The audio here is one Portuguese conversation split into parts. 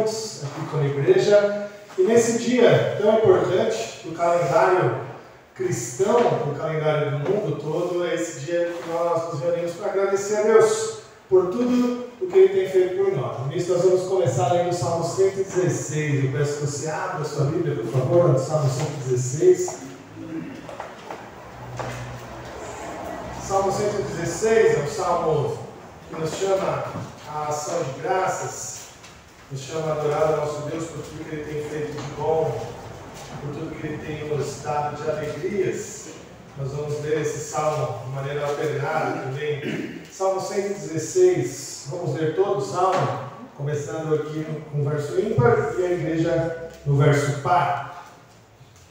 juntos aqui com a igreja. E nesse dia tão importante do calendário cristão, do calendário do mundo todo, é esse dia que nós nos reunimos para agradecer a Deus por tudo o que Ele tem feito por nós. No início nós vamos começar lendo o Salmo 116. Eu peço que você abra a sua Bíblia, por favor, no Salmo 116. Salmo 116 é um salmo que nos chama a ação de graças, nos chama a adorar o nosso Deus por tudo que Ele tem feito de bom, por tudo que Ele tem nos dado de alegrias. Nós vamos ler esse salmo de maneira alternada também. Salmo 116, vamos ler todo o salmo, começando aqui com o verso ímpar e a igreja no verso par.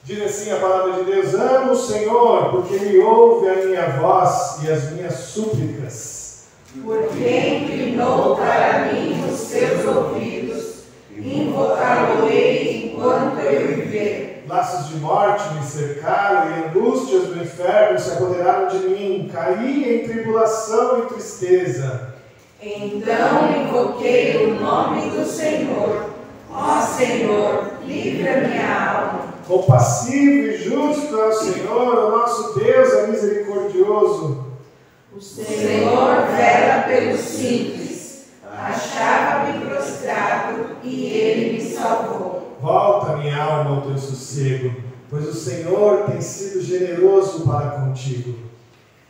Diz assim a palavra de Deus: amo o Senhor, porque Ele ouve a minha voz e as minhas súplicas. Porque inclinou para mim os seus ouvidos, invocá-lo-ei enquanto eu viver. Laços de morte me cercaram e angústias do inferno se apoderaram de mim. Caí em tribulação e tristeza. Então invoquei o nome do Senhor. Ó Senhor, livra minha alma. Compassivo e justo é o Senhor, o nosso Deus é misericordioso. O Senhor vela pelos simples. Achava-me prostrado e Ele me salvou. Volta, minha alma, ao teu sossego, pois o Senhor tem sido generoso para contigo.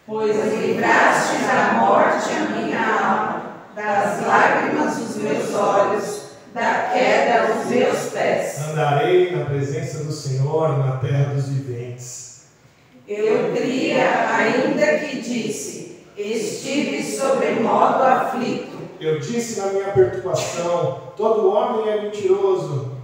Pois livraste da morte a minha alma, das lágrimas os meus olhos, da queda os meus pés. Andarei na presença do Senhor na terra dos viventes. Eu cria, ainda que disse, estive sobremodo aflito. Eu disse na minha perturbação, todo homem é mentiroso.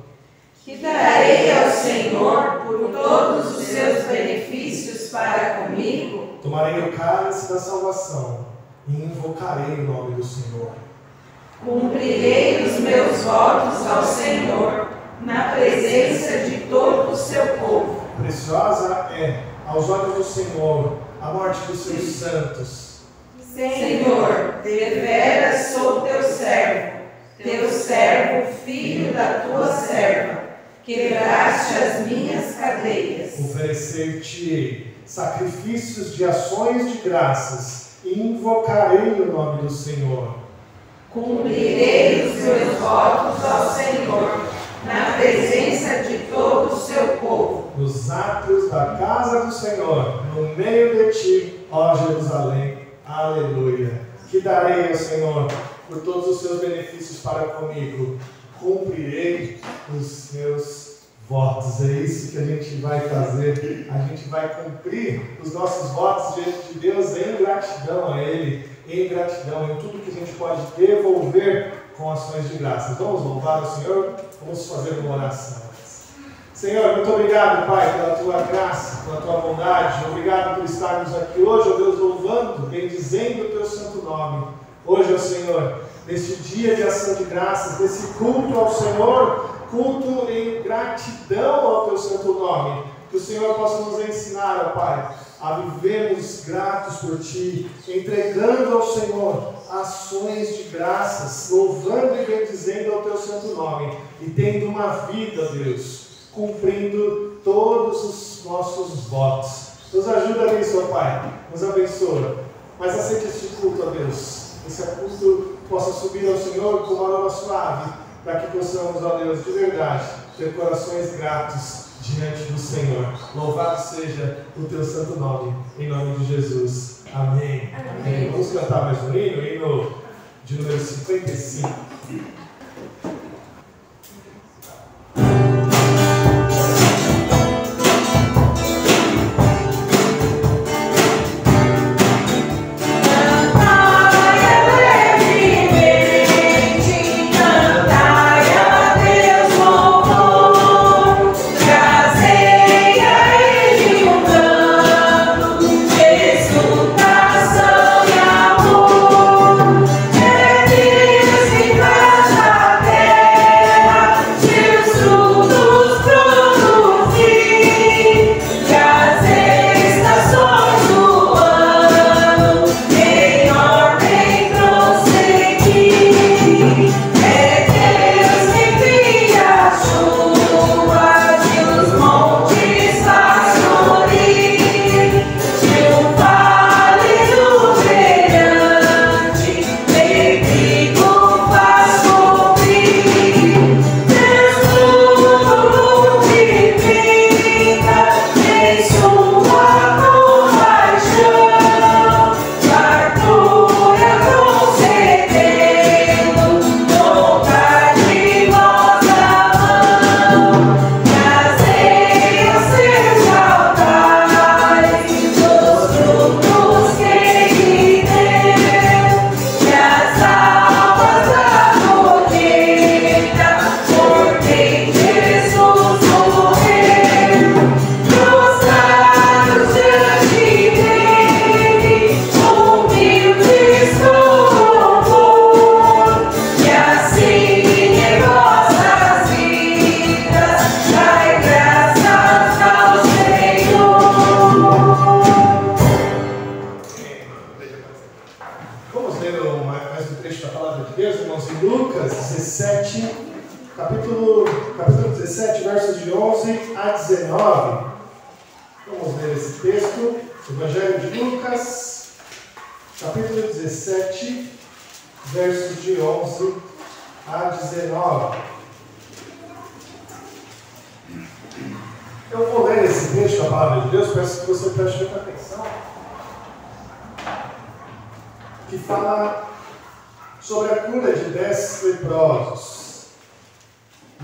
Que darei ao Senhor por todos os seus benefícios para comigo? Tomarei o cálice da salvação e invocarei o nome do Senhor. Cumprirei os meus votos ao Senhor, na presença de todo o seu povo. Preciosa é, aos olhos do Senhor, a morte dos seus santos. Senhor, deveras sou teu servo, filho da tua serva. Quebraste as minhas cadeias. Oferecer-te-ei sacrifícios de ações de graças e invocarei o nome do Senhor. Cumprirei os meus votos ao Senhor, na presença de todo o seu povo. Nos átrios da casa do Senhor, no meio de ti, ó Jerusalém. Aleluia. Que darei ao Senhor por todos os seus benefícios para comigo. Cumprirei os meus votos. É isso que a gente vai fazer. A gente vai cumprir os nossos votos diante de Deus em gratidão a Ele, em gratidão em tudo que a gente pode devolver com ações de graça. Vamos louvar o Senhor? Vamos fazer uma oração. Senhor, muito obrigado, Pai, pela Tua graça, pela Tua bondade. Obrigado por estarmos aqui hoje, ó Deus, louvando, bendizendo o Teu santo nome. Hoje, ó Senhor, neste dia de ação de graças, desse culto ao Senhor, culto em gratidão ao Teu santo nome. Que o Senhor possa nos ensinar, ó Pai, a vivermos gratos por Ti, entregando ao Senhor ações de graças, louvando e bendizendo ao Teu santo nome, e tendo uma vida, Deus, cumprindo todos os nossos votos. Nos ajuda nisso, ó Pai, nos abençoa, mas aceite este culto, ó Deus, esse culto possa subir ao Senhor com uma aroma suave, para que possamos, ó Deus, de verdade, ter corações gratos diante do Senhor. Louvado seja o Teu santo nome, em nome de Jesus. Amém. Amém. Vamos cantar mais um hino de número 55. Exultação e amor, capítulo 17, versos de 11 a 19. Vamos ler esse texto, Evangelho de Lucas, capítulo 17, versos de 11 a 19. Eu vou ler esse texto da palavra de Deus, peço que você preste muita atenção, que fala sobre a cura de 10 leprosos.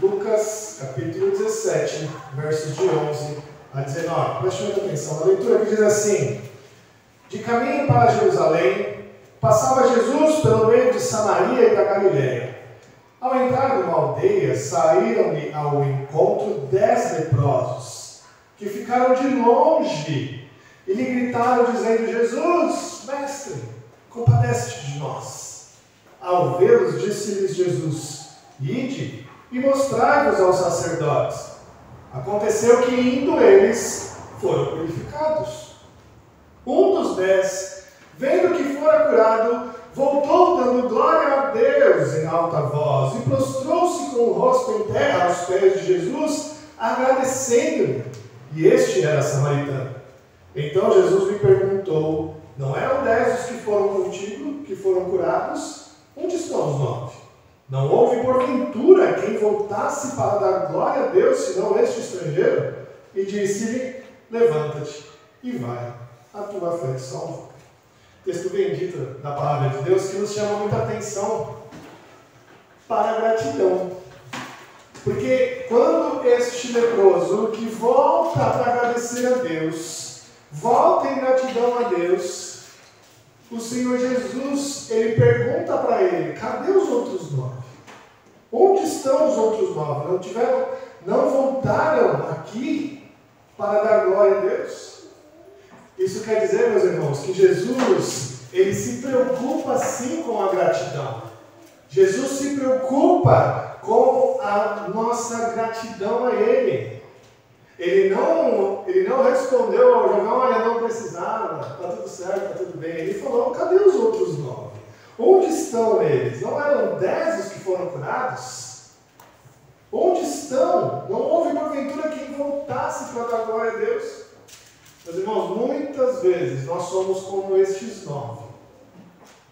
Lucas, capítulo 17, versos de 11 a 19. Preste muita atenção. A leitura que diz assim: de caminho para Jerusalém, passava Jesus pelo meio de Samaria e da Galiléia. Ao entrar numa aldeia, saíram-lhe ao encontro 10 leprosos, que ficaram de longe e lhe gritaram, dizendo: Jesus, mestre, compadece-te de nós. Ao vê-los, disse-lhes Jesus: ide e mostrai-vos aos sacerdotes. Aconteceu que, indo eles, foram purificados. Um dos 10, vendo que fora curado, voltou dando glória a Deus em alta voz e prostrou-se com o rosto em terra aos pés de Jesus, agradecendo-lhe. E este era samaritano. Então Jesus lhe perguntou: não eram 10 os que foram contigo, que foram curados? Onde estão os 9? Não houve porventura quem voltasse para dar glória a Deus, senão este estrangeiro? E disse-lhe: levanta-te e vai, a tua fé te salvou. Texto bendito da palavra de Deus que nos chama muita atenção para a gratidão. Porque quando este leproso que volta para agradecer a Deus, volta em gratidão a Deus, o Senhor Jesus, ele pergunta para ele: cadê os outros 9? Onde estão os outros 9? Não voltaram aqui para dar glória a Deus? Isso quer dizer, meus irmãos, que Jesus, ele se preocupa sim com a gratidão. Jesus se preocupa com a nossa gratidão a Ele. Ele não respondeu ao jovem: olha, não precisava, está tudo certo, está tudo bem. Ele falou: cadê os outros 9? Onde estão eles? Não eram 10 os que foram curados? Onde estão? Não houve porventura quem voltasse para dar glória a Deus? Meus irmãos, muitas vezes nós somos como estes 9,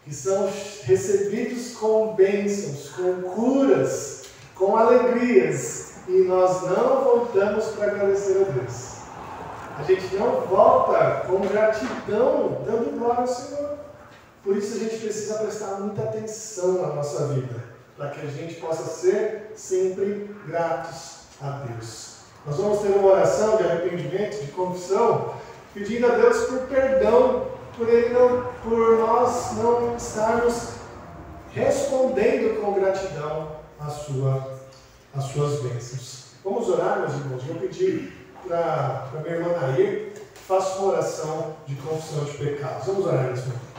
que são recebidos com bênçãos, com curas, com alegrias, e nós não voltamos para agradecer a Deus. A gente não volta com gratidão, dando glória ao Senhor. Por isso a gente precisa prestar muita atenção na nossa vida, para que a gente possa ser sempre gratos a Deus. Nós vamos ter uma oração de arrependimento, de confissão, pedindo a Deus por perdão, por nós não estarmos respondendo com gratidão às suas bênçãos. Vamos orar, meus irmãos. Eu pedi para a minha irmã Nair que faça uma oração de confissão de pecados. Vamos orar nesse momento.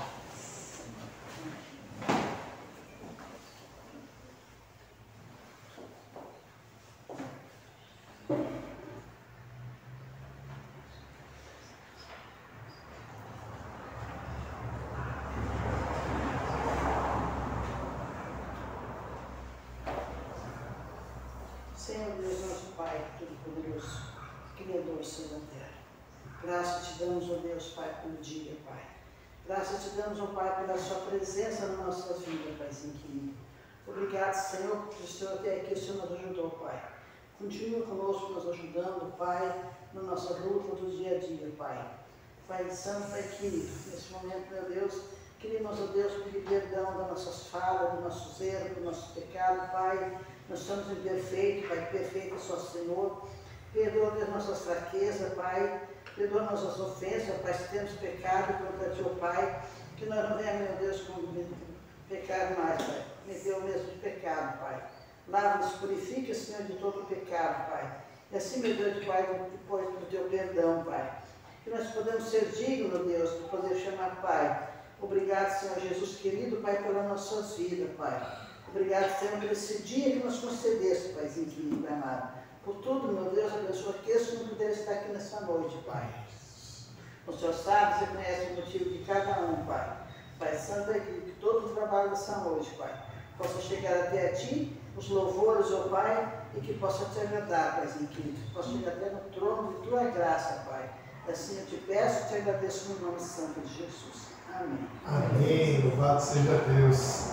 Senhor Deus, nosso Pai, Todo-Poderoso, Criador, Senhor da terra. Graças te damos, ó Deus, Pai, pelo dia, Pai. Graças te damos, ó Pai, pela sua presença na nossa vida, Paizinho querido. Obrigado, Senhor, porque o Senhor até aqui, o Senhor nos ajudou, Pai. Continua conosco, nos ajudando, Pai, na nossa luta do dia a dia, Pai. Pai Santo, Pai querido, nesse momento, meu Deus, queremos, ó Deus, pedir perdão das nossas falhas, dos nossos erros, do nosso pecado, Pai. Nós somos imperfeitos, Pai, perfeito é só o Senhor. Perdoa as nossas fraquezas, Pai. Perdoa nossas ofensas, Pai, se temos pecado contra Ti, Pai. Que nós não venhamos, meu Deus, pecar mais, Pai. Cometer o mesmo pecado, Pai. Lava-nos, purifica, Senhor, de todo o pecado, Pai. E assim, meu Deus, Pai, depois do Teu perdão, Pai. Que nós podemos ser dignos, meu Deus, de poder chamar Pai. Obrigado, Senhor Jesus querido, Pai, pelas nossas vidas, Pai. Obrigado, Senhor, por esse dia que nos concedeste, Paizinho querido, Pai amado. Por tudo, meu Deus, abençoa aqueles que não puderam estar aqui nessa noite, Pai. O Senhor sabe, você conhece o motivo de cada um, Pai. Pai Santo, que todo o trabalho dessa noite, Pai, possa chegar até a Ti os louvores, ó Pai, e que possa te agradar, Paizinho querido, que possa chegar até no trono de tua graça, Pai. Assim eu te peço e te agradeço no nome santo de Jesus. Amém. Amém. Louvado seja Deus.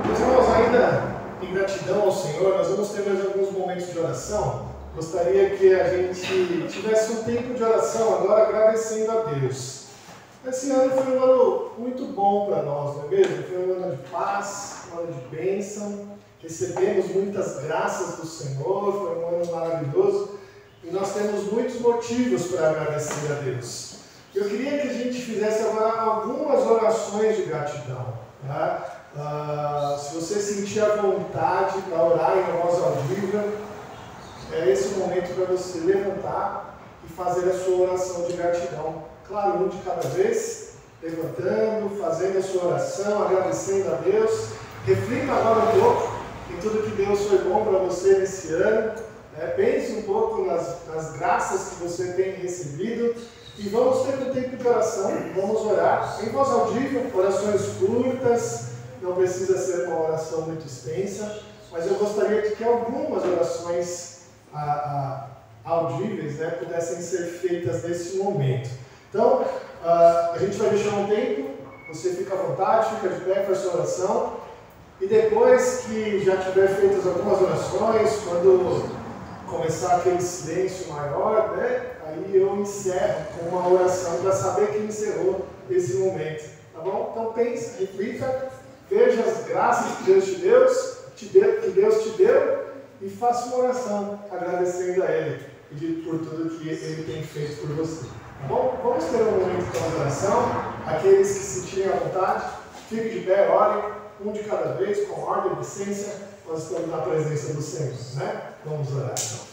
Meus irmãos, ainda em gratidão ao Senhor, nós vamos ter mais alguns momentos de oração. Gostaria que a gente tivesse um tempo de oração agora agradecendo a Deus. Esse ano foi um ano muito bom para nós, não é mesmo? Foi um ano de paz, um ano de bênção. Recebemos muitas graças do Senhor, foi um ano maravilhoso. E nós temos muitos motivos para agradecer a Deus. Eu queria que a gente fizesse agora algumas orações de gratidão. Tá? Se você sentir a vontade para orar em voz audível, é esse o momento para você levantar e fazer a sua oração de gratidão. Claro, um de cada vez, levantando, fazendo a sua oração, agradecendo a Deus. Reflita agora um pouco em tudo que Deus foi bom para você nesse ano. Pense um pouco nas graças que você tem recebido. E vamos ter um tempo de oração. Vamos orar em voz audível, orações curtas. Não precisa ser uma oração muito extensa. Mas eu gostaria de que algumas orações audíveis, pudessem ser feitas nesse momento. Então, a gente vai deixar um tempo, você fica à vontade, fica de pé, faz sua oração, e depois que já tiver feitas algumas orações, quando começar aquele silêncio maior, aí eu encerro com uma oração para saber que encerrou esse momento, tá bom? Então pense, reflita, veja as graças que Deus te deu, e faça uma oração agradecendo a Ele por tudo que Ele tem feito por você. Tá bom? Vamos ter um momento de oração. Aqueles que se sentirem à vontade, fiquem de pé, orem, um de cada vez, com ordem e decência. Nós estamos na presença do Senhor, né? Vamos orar então.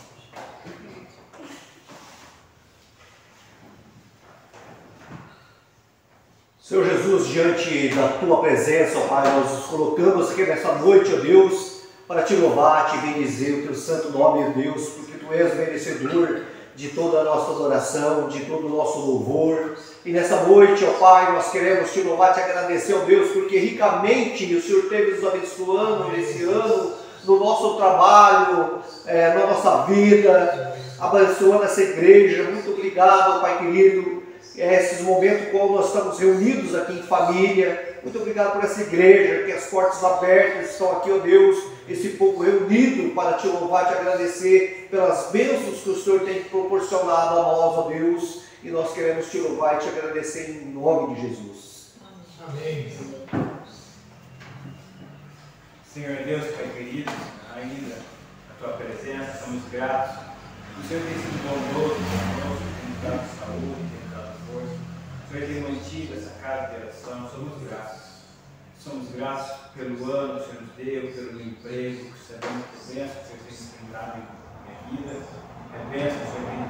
Senhor Jesus, diante da Tua presença, ó Pai, nós nos colocamos aqui nessa noite, ó Deus, para Te louvar, Te bendizer o Teu santo nome, ó Deus, porque Tu és merecedor de toda a nossa adoração, de todo o nosso louvor. E nessa noite, ó Pai, nós queremos Te louvar, Te agradecer, ó Deus, porque ricamente o Senhor teve nos abençoando nesse ano, no nosso trabalho, na nossa vida, abençoando essa igreja. Muito obrigado, ó Pai querido, esses momentos como nós estamos reunidos aqui em família. Muito obrigado por essa igreja, que as portas abertas estão aqui, ó Deus, esse povo reunido para Te louvar, Te agradecer pelas bênçãos que o Senhor tem proporcionado a nós, ó Deus, e nós queremos Te louvar e Te agradecer em nome de Jesus. Amém. Senhor Deus, Pai querido, ainda a Tua presença, somos gratos. O Senhor tem sido bondoso conosco, tem nos dado saúde, tem nos dado força. O Senhor tem mantido essa casa de oração, somos gratos. Somos gratos pelo ano que o Senhor nos deu, pelo meu emprego, sabemos que a bênção que o Senhor tem encontrado em minha vida, a bênção que o Senhor tem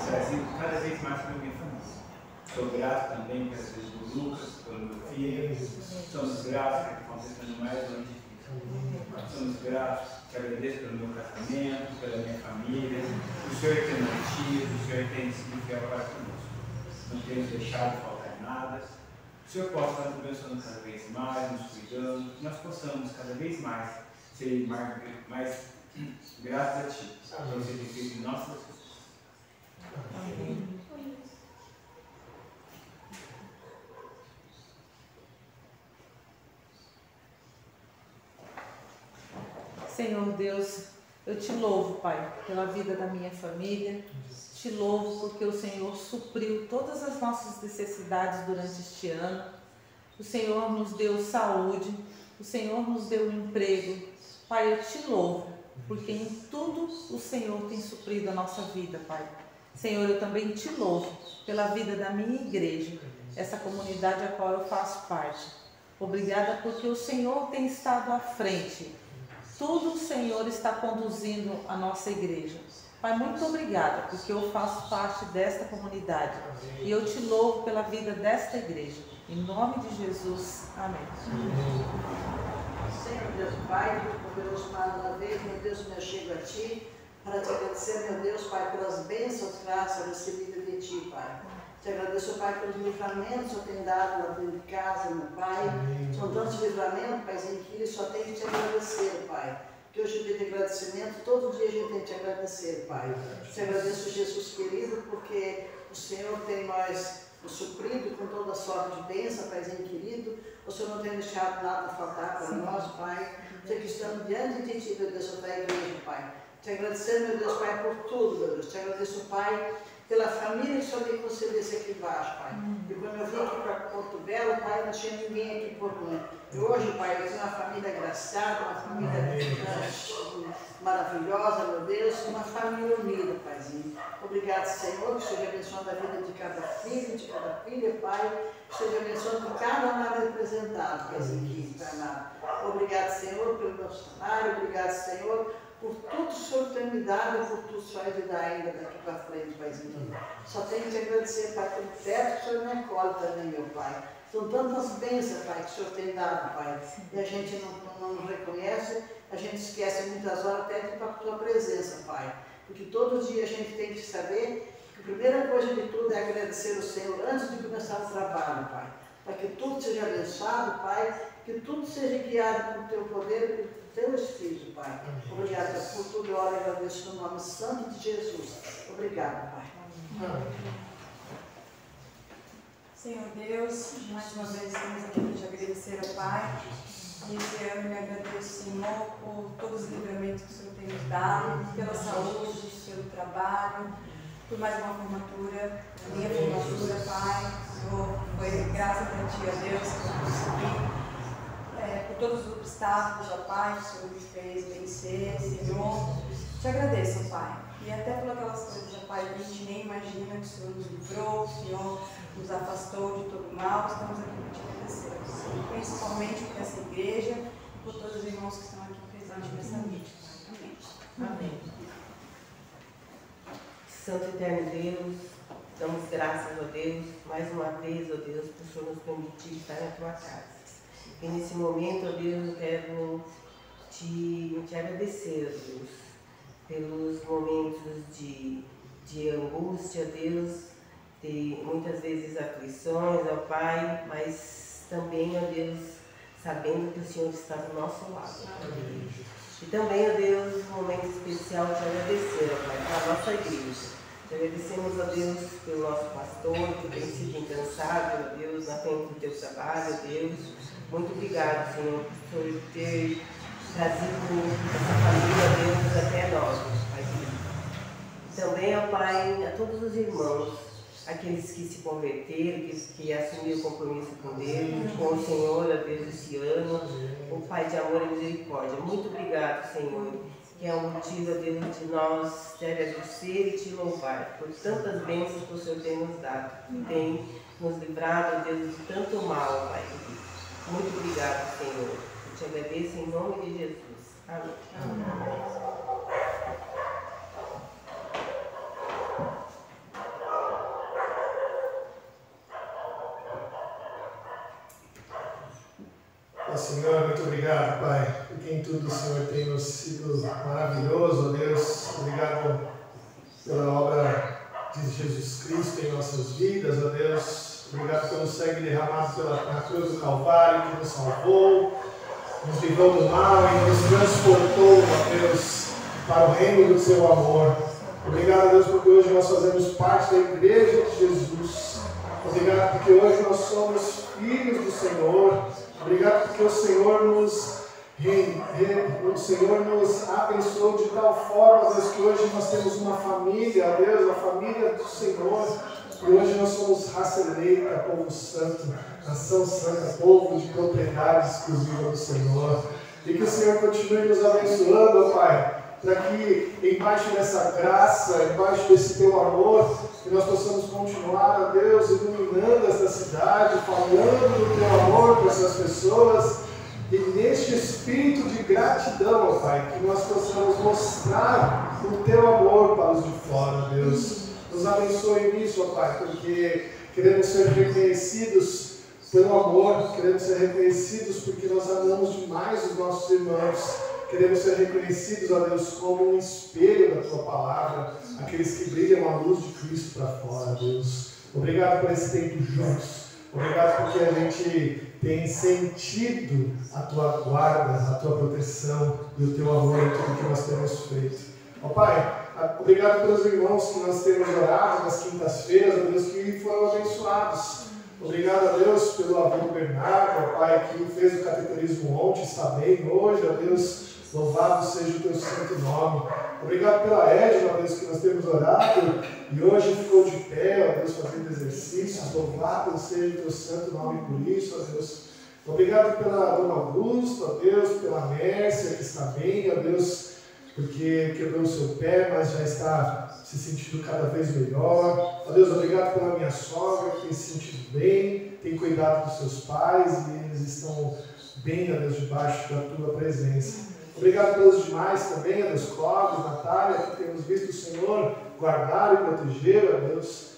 trazido cada vez mais para a minha família. Sou grato também pelas vezes do Lucas, pelo meu filho. Somos gratos por que estão sendo mais longe de mim. Somos gratos, te agradeço pelo meu casamento, pela minha família. O Senhor tem mantido, o Senhor tem sido fiel para conosco. Não temos deixado de faltar nada. O Senhor possa estar nos abençoando cada vez mais, nos cuidando, que nós possamos cada vez mais ser mais gratos a Ti. Você tem feito em nossas vidas. Amém. Senhor Deus, eu Te louvo, Pai, pela vida da minha família. Te louvo porque o Senhor supriu todas as nossas necessidades durante este ano. O Senhor nos deu saúde, o Senhor nos deu emprego. Pai, eu Te louvo porque em tudo o Senhor tem suprido a nossa vida, Pai. Senhor, eu também Te louvo pela vida da minha igreja, essa comunidade a qual eu faço parte. Obrigada porque o Senhor tem estado à frente. Tudo o Senhor está conduzindo a nossa igreja. Pai, muito obrigada, porque eu faço parte desta comunidade. E eu Te louvo pela vida desta igreja. Em nome de Jesus. Amém. Senhor Deus Pai, poderoso mais uma vez, meu Deus, eu chego a Ti para Te agradecer, meu Deus, Pai, pelas bênçãos, graças recebidas de Ti, Pai. Te Te agradeço, Pai, pelos livramentos que o Senhor tem dado lá dentro de casa, meu Pai. São tantos livramentos, Paizinho, que só tem que te agradecer, Pai. Que hoje é dia de agradecimento, todo dia a gente tem que te agradecer, Pai. Te agradeço, Jesus querido, porque o Senhor tem nós suprido com toda sorte de bênção, Paizinho querido. O Senhor não tem deixado nada faltar para nós, Pai. Sei que estamos diante de Ti, meu Deus, da igreja, Pai. Te agradecer, meu Deus, Pai, por tudo, meu Deus. Te agradeço, Pai, pela família que o Senhor me concedesse aqui embaixo, Pai. E quando eu vim aqui para Porto Belo, Pai, não tinha ninguém aqui por mim. E hoje, Pai, eu tenho uma família agraciada, uma família maravilhosa, meu Deus, uma família unida, Paizinho. Obrigado, Senhor, que esteja abençoando a vida de cada filho, de cada filha, Pai. Esteja abençoando cada lado representado, Paizinho, aqui, encarnado. Obrigado, Senhor, pelo meu salário. Obrigado, Senhor, por tudo que o Senhor tem me dado e por tudo que o Senhor vai me dar ainda daqui para frente, Paizinho. Só tenho que te agradecer, Pai, pelo teto que o Senhor me acolhe também, meu Pai. São tantas bênçãos, Pai, que o Senhor tem dado, Pai. E a gente não reconhece, a gente esquece muitas horas até de ir para a Tua presença, Pai. Porque todo dia a gente tem que saber que a primeira coisa de tudo é agradecer o Senhor antes de começar o trabalho, Pai. Para que tudo seja abençoado, Pai, que tudo seja guiado pelo Teu poder e pelo Teu Espírito, Pai. Obrigado por tudo, eu oro e agradeço no nome santo de Jesus. Obrigado, Pai. Senhor Deus, mais uma vez estamos aqui para te agradecer ao Pai. E esse ano eu agradeço, Senhor, por todos os livramentos que o Senhor tem nos dado, pela saúde, pelo trabalho, por mais uma formatura, a minha formatura, Pai. Senhor, foi graças a Ti, a Deus, que eu consegui. Por todos os obstáculos, ó Pai, que o Senhor me fez vencer, Senhor. Te agradeço, Pai. E até por aquelas coisas, ó Pai, que a gente nem imagina, que o Senhor nos livrou, o Senhor nos afastou de todo mal. Estamos aqui para te agradecer, Senhor. Principalmente por essa igreja e por todos os irmãos que estão aqui presentes nessa noite, Pai. Amém. Amém. Santo Eterno Deus, damos graças, ó Deus, mais uma vez, ó Deus, por o Senhor nos permitir estar na Tua casa. E nesse momento, ó Deus, eu quero te agradecer, ó Deus, pelos momentos de angústia, ó Deus, de muitas vezes aflições, ó Pai, mas também, ó Deus, sabendo que o Senhor está do nosso lado. Amém. E também, ó Deus, um momento especial de agradecer, ó Pai, para a nossa igreja. Te agradecemos, ó Deus, pelo nosso pastor, que tem sido incansável, ó Deus, na frente do Teu trabalho, ó Deus. Muito obrigado, Senhor, por ter trazido essa família, Deus, até nós, Pai querido. Também, ó Pai, a todos os irmãos, aqueles que se converteram, que assumiram o compromisso com Deus, com o Senhor, ó Deus, esse ano, o Pai de amor e misericórdia. Muito obrigado, Senhor, que é um motivo, ó Deus, de nós te agradecer e te louvar por tantas bênçãos que o Senhor tem nos dado, que tem nos livrado, ó Deus, de tanto mal, Pai querido. Muito obrigado, Senhor. Eu te agradeço em nome de Jesus. Amém. Ó Senhor, muito obrigado, Pai, porque em tudo o Senhor tem nos sido maravilhoso, ó Deus. Obrigado pela obra de Jesus Cristo em nossas vidas, ó Deus. Obrigado pelo sangue derramado na cruz do Calvário, que nos salvou, nos livrou do mal e nos transportou, ó Deus, para o reino do Seu amor. Obrigado, Deus, porque hoje nós fazemos parte da igreja de Jesus. Obrigado porque hoje nós somos filhos do Senhor. Obrigado porque o Senhor nos abençoou de tal forma, Deus, que hoje nós temos uma família, Deus, a família do Senhor. E hoje nós somos raça eleita, povo santo, nação santa, povo de propriedade exclusiva do Senhor. E que o Senhor continue nos abençoando, ó Pai, para que embaixo dessa graça, embaixo desse Teu amor, que nós possamos continuar, ó Deus, iluminando essa cidade, falando do Teu amor para essas pessoas. E neste espírito de gratidão, ó Pai, que nós possamos mostrar o Teu amor para os de fora, Deus. Nos abençoe nisso, ó Pai, porque queremos ser reconhecidos pelo amor, queremos ser reconhecidos porque nós amamos demais os nossos irmãos, queremos ser reconhecidos, ó Deus, como um espelho da Tua palavra, aqueles que brilham a luz de Cristo para fora, Deus. Obrigado por esse tempo juntos. Obrigado porque a gente tem sentido a tua guarda, a tua proteção e o teu amor em tudo que nós temos feito. Ó Pai, obrigado pelos irmãos que nós temos orado nas quintas-feiras, ó Deus, que foram abençoados. Obrigado a Deus pelo avô Bernardo, ó Pai, que fez o cateterismo ontem, está bem hoje, ó Deus, louvado seja o teu santo nome. Obrigado pela Edna, ó Deus, que nós temos orado e hoje ficou de pé, ó Deus, fazendo exercícios. Louvado seja o teu santo nome por isso, ó Deus. Obrigado pela Dona Augusta, ó Deus, pela Mércia, que está bem, ó Deus, porque quebrou o seu pé, mas já está se sentindo cada vez melhor. Ó Deus, obrigado pela minha sogra, que tem se sentido bem, tem cuidado dos seus pais e eles estão bem, ó Deus, debaixo da tua presença. Obrigado pelos demais também, ó Deus, Cláudio, Natália, que temos visto o Senhor guardar e proteger, ó Deus.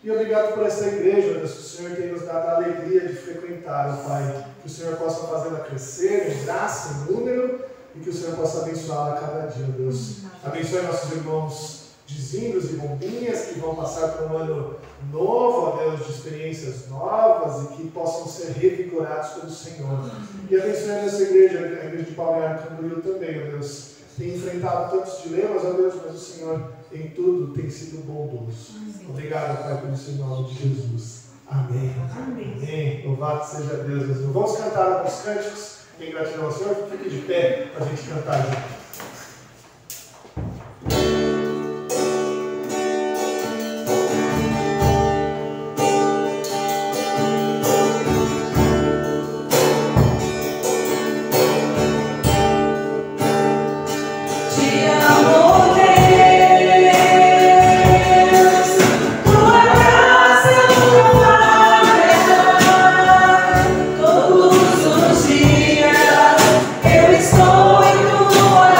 E obrigado por essa igreja, ó Deus, que o Senhor tem nos dado a alegria de frequentar, ó Pai. Que o Senhor possa fazê-la crescer em graça, em número, e que o Senhor possa abençoá-la a cada dia, ó Deus. Abençoe nossos irmãos Dizinhos e Bombinhas, que vão passar por um ano novo, ó Deus, de experiências novas e que possam ser revigorados pelo Senhor. E abençoe essa igreja, a igreja de Balneário Camboriú também, ó Deus. Tem enfrentado tantos dilemas, ó Deus, mas o Senhor em tudo tem sido bondoso. Obrigado, Pai, por isso em nome de Jesus. Amém. Amém. Louvado seja Deus, Jesus. Vamos cantar alguns cânticos em gratidão ao Senhor. Fique de pé para a gente cantar junto. Todos os dias eu estou em tua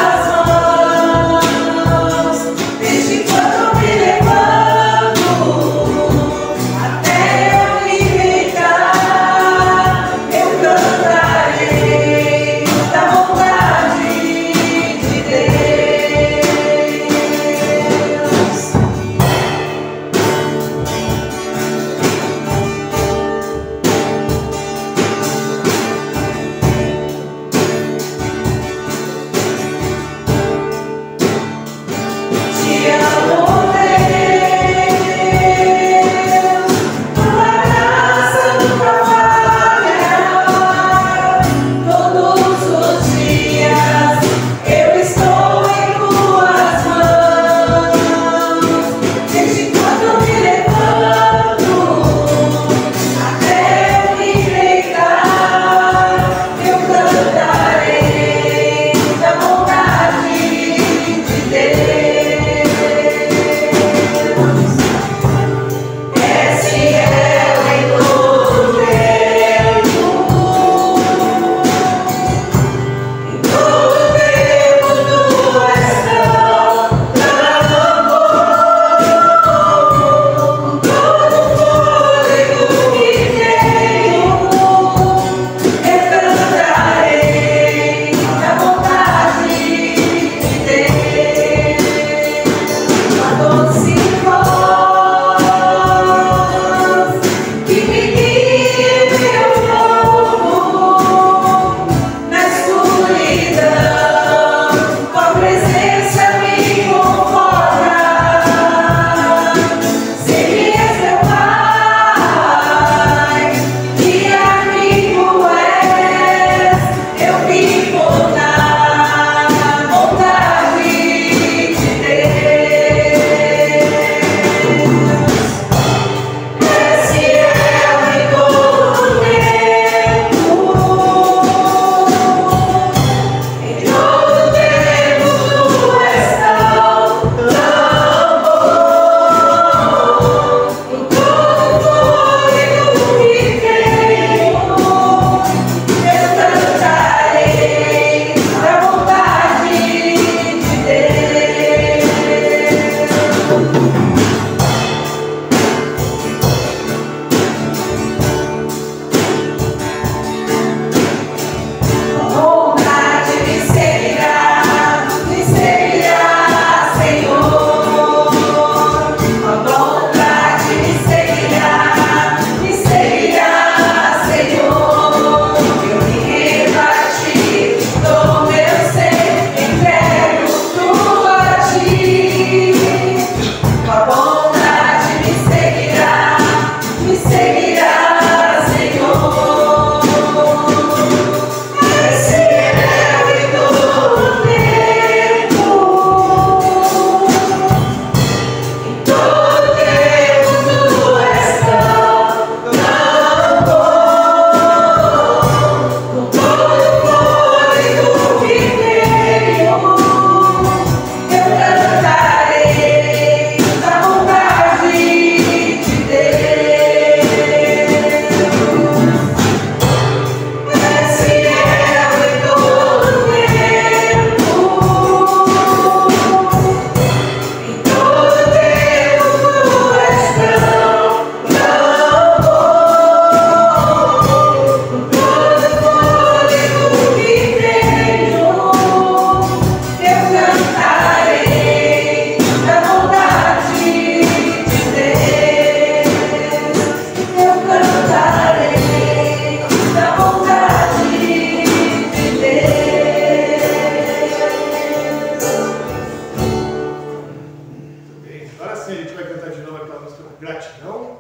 gratidão,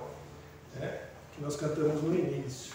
né, que nós cantamos no início.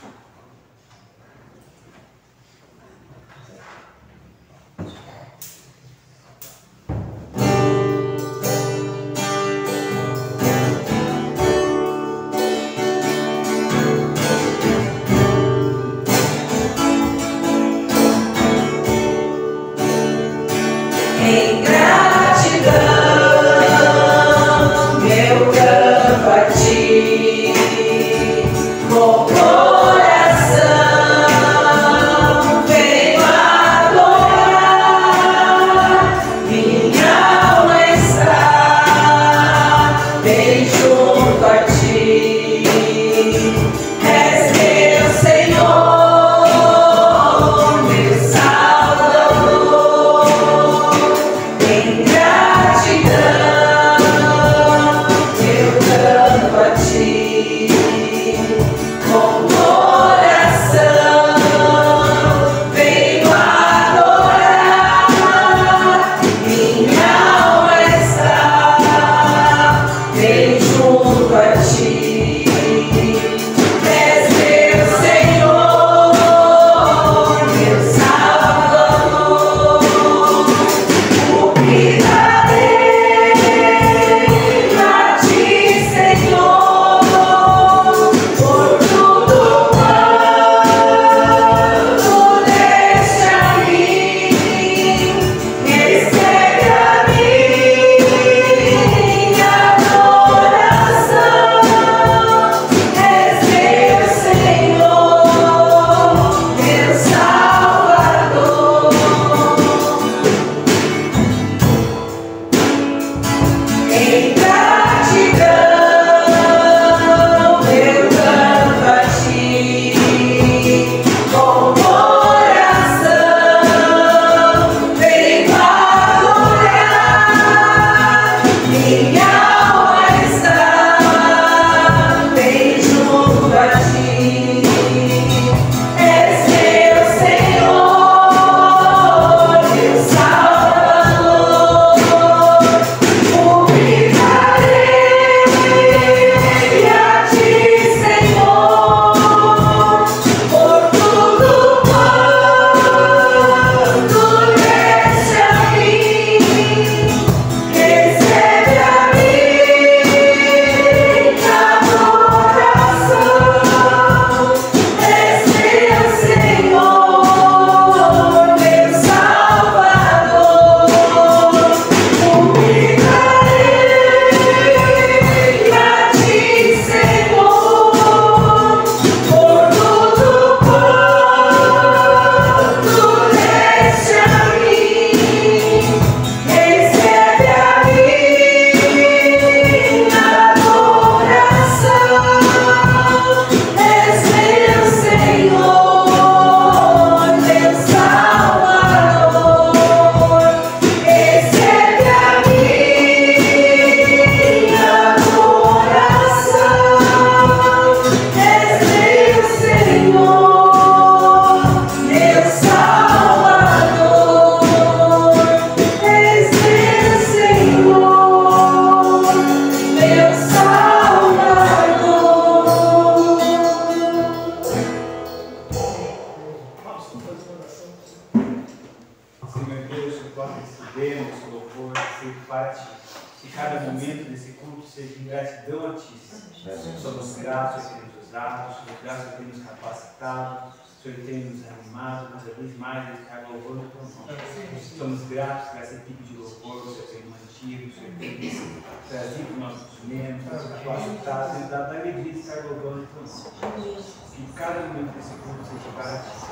Que cada momento desse culto seja para ti.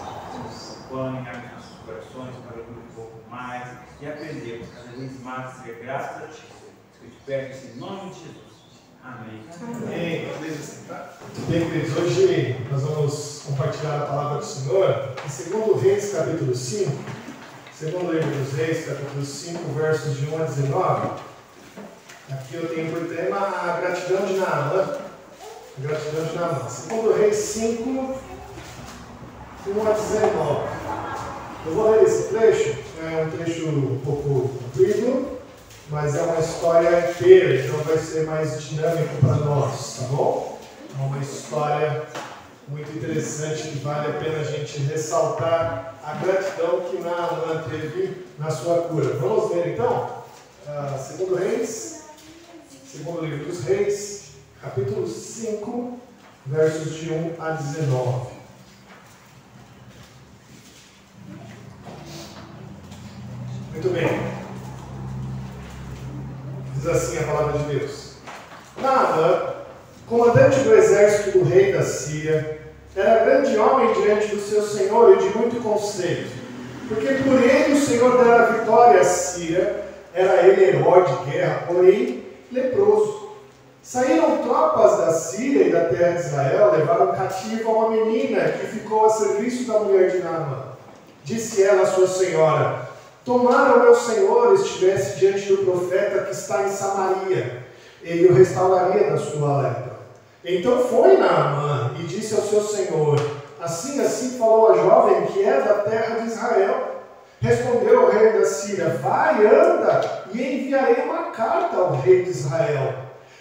Acompanhe, abre nossos corações para ouvir um pouco mais e aprendemos cada vez mais a ser graças a ti. Eu te peço em nome de Jesus. Amém. Amém. Bem, queridos, hoje nós vamos compartilhar a palavra do Senhor em 2 Reis, capítulo 5. 2 livro dos Reis, capítulo 5, versos de 1 a 19. Aqui eu tenho por tema a gratidão de Naamã. Gratidão de Naamã. 2 Reis 5, 1 a 19. Eu vou ler esse trecho, é um trecho um pouco comprido, mas é uma história inteira, então vai ser mais dinâmico para nós, tá bom? É uma história muito interessante que vale a pena a gente ressaltar a gratidão que Naamã teve na sua cura. Vamos ver então? Segundo Reis, segundo livro dos Reis, capítulo 5, versos de 1 a 19. Muito bem. Diz assim a palavra de Deus. Naamã, comandante do exército do rei da Síria, era grande homem diante do seu senhor e de muito conceito, porque por ele o Senhor dera vitória à Síria. Era ele herói de guerra, porém leproso. Saíram tropas da Síria e da terra de Israel, levaram cativa uma menina que ficou a serviço da mulher de Naamã. Disse ela à sua senhora: tomara o meu senhor estivesse diante do profeta que está em Samaria, ele o restauraria da sua lepra. Então foi Naamã e disse ao seu senhor: assim falou a jovem que é da terra de Israel. Respondeu o rei da Síria: vai, anda, e enviarei uma carta ao rei de Israel.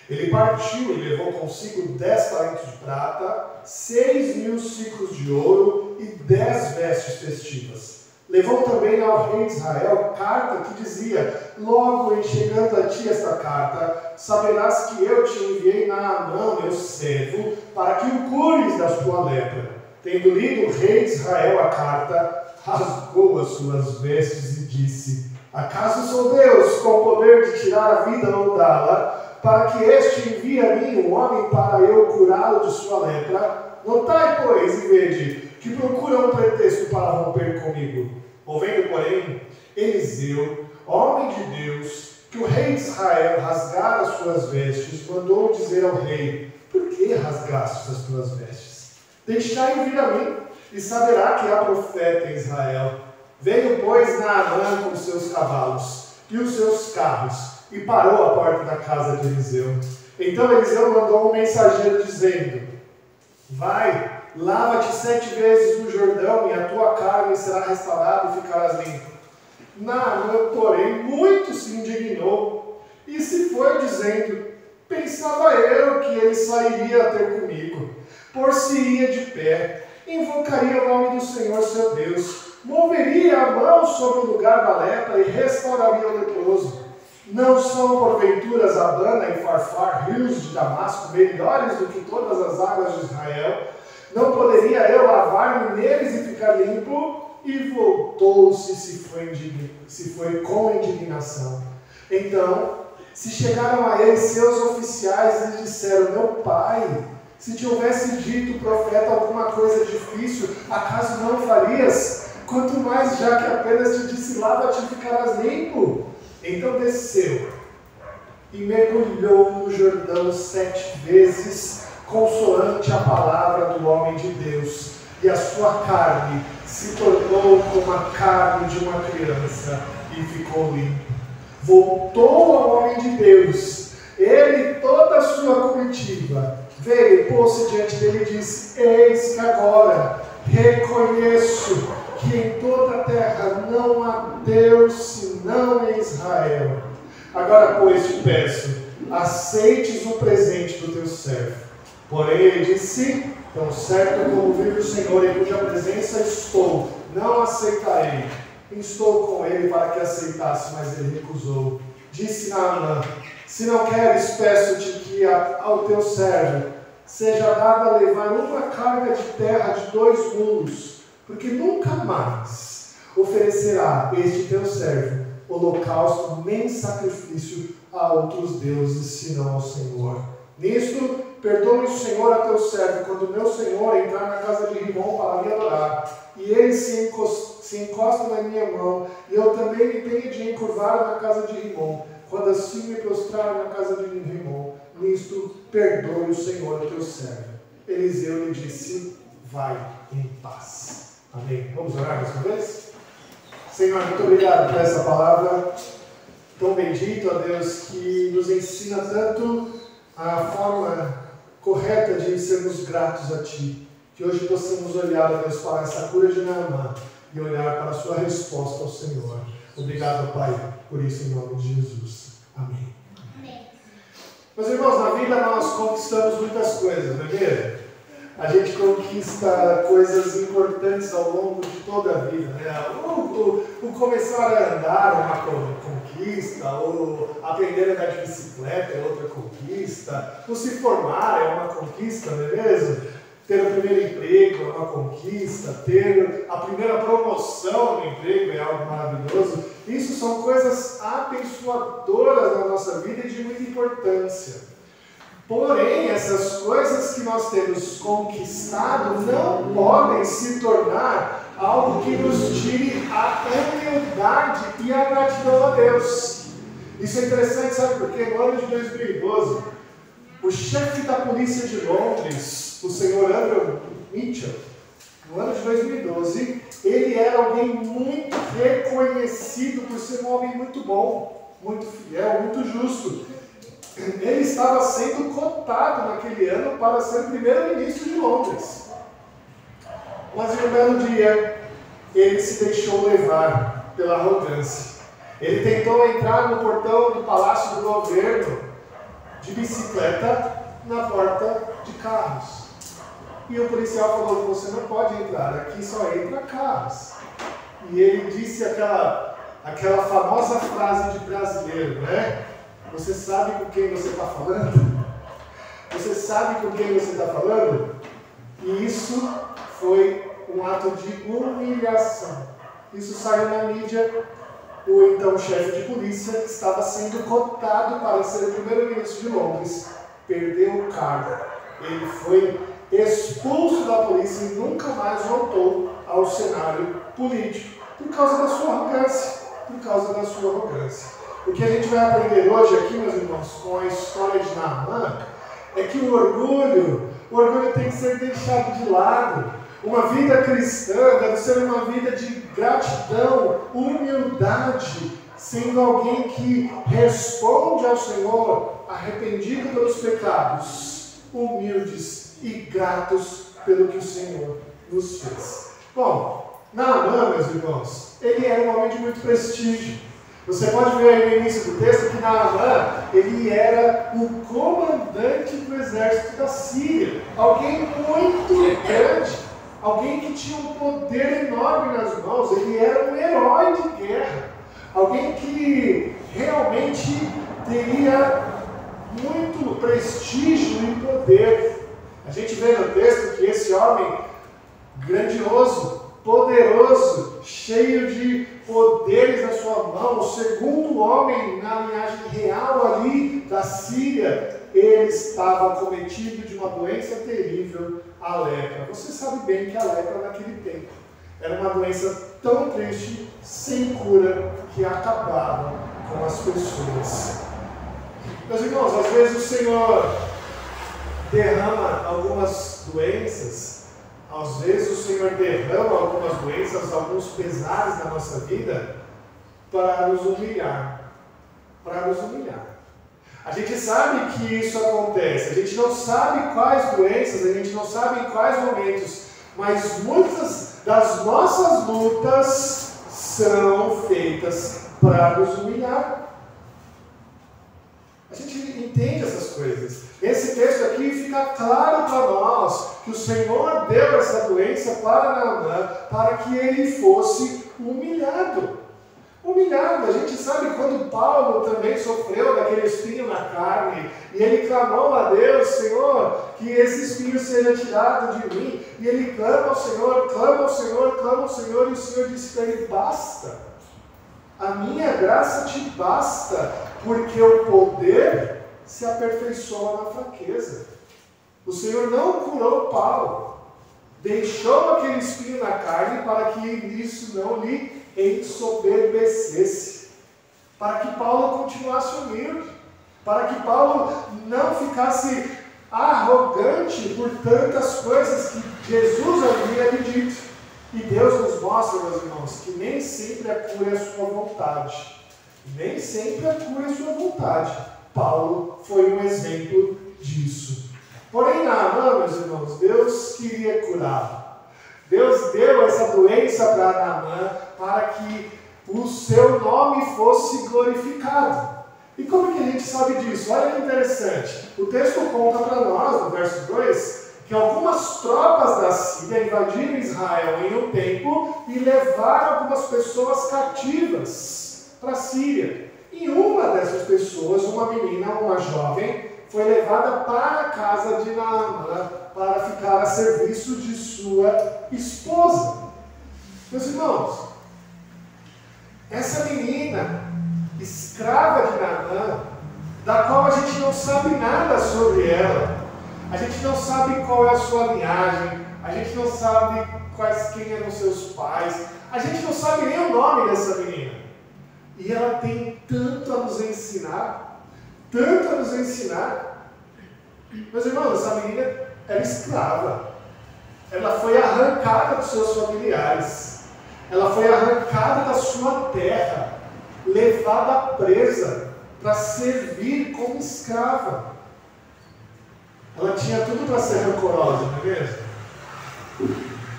Ele partiu e levou consigo 10 talentos de prata, 6.000 ciclos de ouro e 10 vestes festivas. Levou também ao rei de Israel carta que dizia: logo em chegando a ti esta carta, saberás que eu te enviei Naamã, meu servo, para que o cures da sua lepra. Tendo lido o rei de Israel a carta, rasgou as suas vestes e disse: acaso sou Deus com o poder de tirar a vida ou dá-la, para que este envie a mim um homem para eu curá-lo de sua lepra? Notai, pois, e vede, que procura um pretexto para romper comigo. Ouvindo, porém, Eliseu, homem de Deus, que o rei de Israel rasgara as suas vestes, mandou dizer ao rei: por que rasgastes as tuas vestes? Deixai vir a mim, e saberá que há profeta em Israel. Veio, pois, Naamã com seus cavalos e os seus carros, e parou à porta da casa de Eliseu. Então Eliseu mandou um mensageiro dizendo: vai, lava-te 7 vezes no Jordão, e a tua carne será restaurada e ficarás limpo. Naamã, porém, muito se indignou, e se foi dizendo: pensava eu que ele sairia a ter comigo, por-se-ia de pé, invocaria o nome do Senhor seu Deus, moveria a mão sobre o lugar da lepra e restauraria o leproso. Não são porventura Abana e Farfar, rios de Damasco, melhores do que todas as águas de Israel? Não poderia eu lavar-me neles e ficar limpo? E voltou-se, se foi com indignação. Então se chegaram a ele seus oficiais e lhe disseram: meu pai, se te houvesse dito o profeta alguma coisa difícil, acaso não farias? Quanto mais já que apenas te disse: lava-te e ficarás limpo. Então desceu e mergulhou no Jordão 7 vezes, consoante a palavra do homem de Deus, e a sua carne se tornou como a carne de uma criança, e ficou limpo. Voltou ao homem de Deus, ele e toda a sua comitiva. Veio, pôs-se diante dele e disse: eis que agora reconheço que em toda a terra não há Deus senão em Israel. Agora, pois, te peço, aceites o presente do teu servo. Porém, ele disse: tão certo como vive o Senhor, em cuja presença estou, não aceitarei. Instou com ele para que aceitasse, mas ele recusou. Disse Naamã: se não queres, peço-te que ao teu servo seja dada levar uma carga de terra de 2 mulos, porque nunca mais oferecerá este teu servo holocausto nem sacrifício a outros deuses, senão ao Senhor. Nisto, perdoe o Senhor a teu servo, quando meu Senhor entrar na casa de Rimom para me adorar, e ele se encosta na minha mão, e eu também me tenho de encurvar na casa de Rimom, quando assim me prostrar na casa de Rimom. Nisto, perdoe o Senhor a teu servo. Eliseu lhe disse: vai em paz. Amém. Vamos orar mais uma vez? Senhor, muito obrigado por essa palavra tão bendita, ó Deus, que nos ensina tanto a forma correta de sermos gratos a Ti. Que hoje possamos olhar, ó Deus, para essa cura de Naamã e olhar para a sua resposta ao Senhor. Obrigado, Pai, por isso em nome de Jesus. vida nós conquistamos muitas coisas, não é mesmo? A gente conquista coisas importantes ao longo de toda a vida, né? O começar a andar é uma conquista, o aprender a andar de bicicleta é outra conquista, o se formar é uma conquista, não é mesmo? Ter o primeiro emprego é uma conquista, ter a primeira promoção no emprego é algo maravilhoso. Isso são coisas abençoadoras na nossa vida e de muita importância. Porém, essas coisas que nós temos conquistado não podem se tornar algo que nos tire a humildade e a gratidão a Deus. Isso é interessante, sabe por quê? No ano de 2012, o chefe da polícia de Londres, o senhor Andrew Mitchell, no ano de 2012, ele era alguém muito reconhecido por ser um homem muito bom, muito fiel, muito justo. Ele estava sendo cotado naquele ano para ser o primeiro-ministro de Londres. Mas em um belo dia, ele se deixou levar pela arrogância. Ele tentou entrar no portão do Palácio do Governo de bicicleta na porta de carros. E o policial falou: você não pode entrar, aqui só entra carros. E ele disse aquela famosa frase de brasileiro, né? Você sabe com quem você está falando? Você sabe com quem você está falando? E isso foi um ato de humilhação. Isso saiu na mídia. O então chefe de polícia estava sendo cotado para ser o primeiro-ministro de Londres. Perdeu o cargo. Ele foi expulso da polícia e nunca mais voltou ao cenário político. Por causa da sua arrogância. Por causa da sua arrogância. O que a gente vai aprender hoje aqui, meus irmãos, com a história de Naamã, é que o orgulho tem que ser deixado de lado. Uma vida cristã deve ser uma vida de gratidão, humildade, sendo alguém que responde ao Senhor, arrependido pelos pecados, humildes e gratos pelo que o Senhor nos fez. Bom, Naamã, meus irmãos, ele era um homem de muito prestígio. Você pode ver aí no início do texto que Naamã, ele era o comandante do exército da Síria. Alguém muito grande, alguém que tinha um poder enorme nas mãos. Ele era um herói de guerra. Alguém que realmente teria muito prestígio e poder. A gente vê no texto que esse homem grandioso, poderoso, cheio de poderes na sua mão, o segundo homem na linhagem real ali da Síria, ele estava cometido de uma doença terrível, a lepra. Você sabe bem que a lepra naquele tempo era uma doença tão triste, sem cura, que acabava com as pessoas. Meus irmãos, às vezes o Senhor derrama algumas doenças. Às vezes o Senhor derrama algumas doenças, alguns pesares na nossa vida para nos humilhar. Para nos humilhar. A gente sabe que isso acontece, a gente não sabe quais doenças, a gente não sabe em quais momentos, mas muitas das nossas lutas são feitas para nos humilhar. A gente entende essas coisas. Esse texto aqui fica claro para nós que o Senhor deu essa doença para Naamã para que ele fosse humilhado. Humilhado. A gente sabe quando Paulo também sofreu daquele espinho na carne e ele clamou a Deus: Senhor, que esse espinho seja tirado de mim. E ele clama ao Senhor, clama ao Senhor, clama ao Senhor, e o Senhor disse para ele: basta. A minha graça te basta, porque o poder se aperfeiçoa na fraqueza. O Senhor não curou Paulo, deixou aquele espinho na carne para que isso não lhe ensoberbecesse, para que Paulo continuasse humilde, para que Paulo não ficasse arrogante por tantas coisas que Jesus havia lhe dito. E Deus nos mostra, meus irmãos, que nem sempre a cura é a sua vontade. Nem sempre a cura é a sua vontade. Paulo foi um exemplo disso. Porém, Naamã, meus irmãos, Deus queria curá-lo. Deus deu essa doença para Naamã para que o seu nome fosse glorificado. E como é que a gente sabe disso? Olha que interessante. O texto conta para nós, no verso 2, que algumas tropas da Síria invadiram Israel em um tempo e levaram algumas pessoas cativas para a Síria. E uma dessas pessoas, uma menina, uma jovem, foi levada para a casa de Naamã para ficar a serviço de sua esposa. Meus irmãos, essa menina, escrava de Naamã, da qual a gente não sabe nada sobre ela, a gente não sabe qual é a sua linhagem, a gente não sabe quem eram seus pais, a gente não sabe nem o nome dessa menina. E ela tem tanto a nos ensinar, tanto a nos ensinar. Meus irmãos, essa menina era escrava. Ela foi arrancada dos seus familiares. Ela foi arrancada da sua terra, levada presa para servir como escrava. Ela tinha tudo para ser rancorosa, não é mesmo?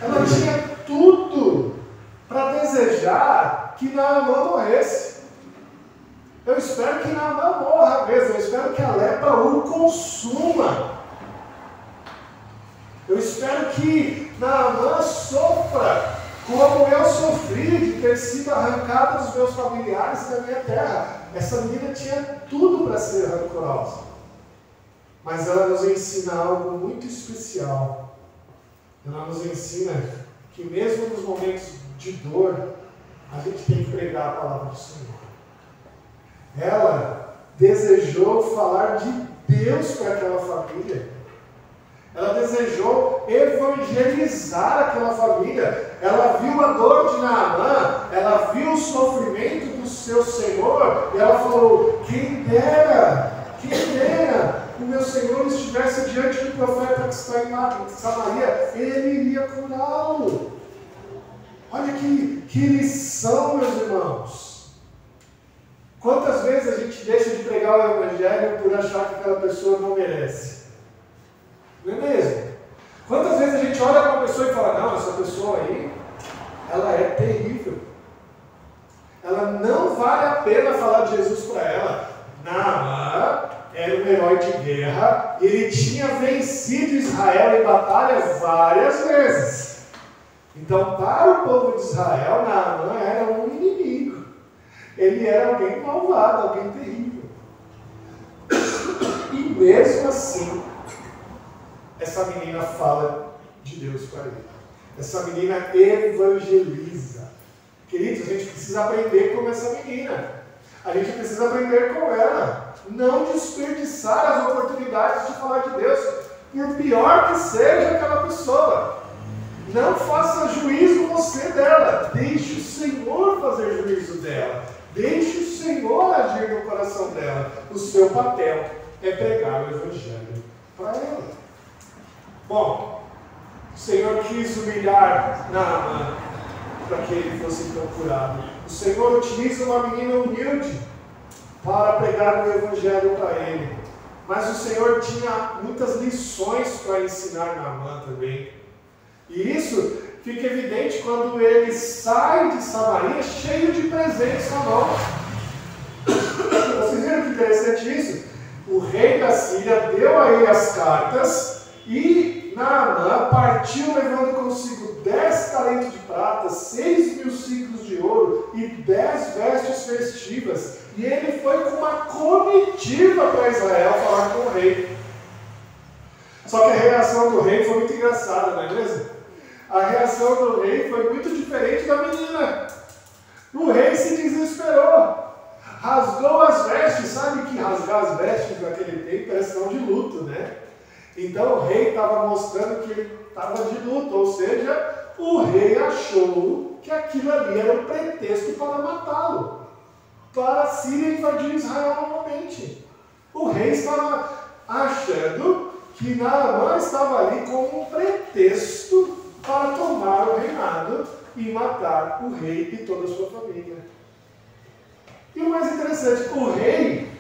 Ela tinha tudo para desejar que Naamã morresse. Eu espero que Naamã morra mesmo. Eu espero que a lepra o consuma. Eu espero que Naamã sofra como eu sofri de ter sido arrancada dos meus familiares e da minha terra. Essa menina tinha tudo para ser rancorosa. Mas ela nos ensina algo muito especial. Ela nos ensina que mesmo nos momentos de dor, a gente tem que pregar a palavra do Senhor. Ela desejou falar de Deus para aquela família. Ela desejou evangelizar aquela família. Ela viu a dor de Naamã, ela viu o sofrimento do seu Senhor, e ela falou: quem dera o meu Senhor estivesse diante do profeta que está em Samaria, ele iria curá-lo. Olha que lição, meus irmãos. Quantas vezes a gente deixa de pregar o Evangelho por achar que aquela pessoa não merece? Não é mesmo? Quantas vezes a gente olha para uma pessoa e fala: não, essa pessoa aí, ela é terrível. Ela não vale a pena falar de Jesus para ela. Naamã era um herói de guerra e ele tinha vencido Israel em batalha várias vezes. Então, para o povo de Israel, Naamã era um inimigo. Ele era alguém malvado, alguém terrível. E mesmo assim, essa menina fala de Deus para ele. Essa menina evangeliza. Queridos, a gente precisa aprender como essa menina. A gente precisa aprender com ela. Não desperdiçar as oportunidades de falar de Deus, por pior que seja aquela pessoa. Não faça juízo você dela. Deixe o Senhor fazer juízo dela. Deixe o Senhor agir no coração dela. O seu papel é pregar o Evangelho para ela. Bom, o Senhor quis humilhar Naamã para que ele fosse procurado. O Senhor utiliza uma menina humilde para pregar o Evangelho para ele. Mas o Senhor tinha muitas lições para ensinar Naamã também. E isso fica evidente quando ele sai de Samaria cheio de presentes na mão. Vocês viram que interessante isso? O rei da Síria deu a ele as cartas e Naamã partiu levando consigo 10 talentos de prata, 6.000 ciclos de ouro e 10 vestes festivas. E ele foi com uma comitiva para Israel falar com o rei. Só que a reação do rei foi muito engraçada, não é mesmo? A reação do rei foi muito diferente da menina. O rei se desesperou, rasgou as vestes. Sabe que rasgar as vestes naquele tempo era sinal de luto, né? Então o rei estava mostrando que ele estava de luto, ou seja, o rei achou que aquilo ali era um pretexto para matá-lo, para a Síria invadir Israel novamente. O rei estava achando que Naamã estava ali como um pretexto para tomar o reinado e matar o rei e toda a sua família. E o mais interessante, o rei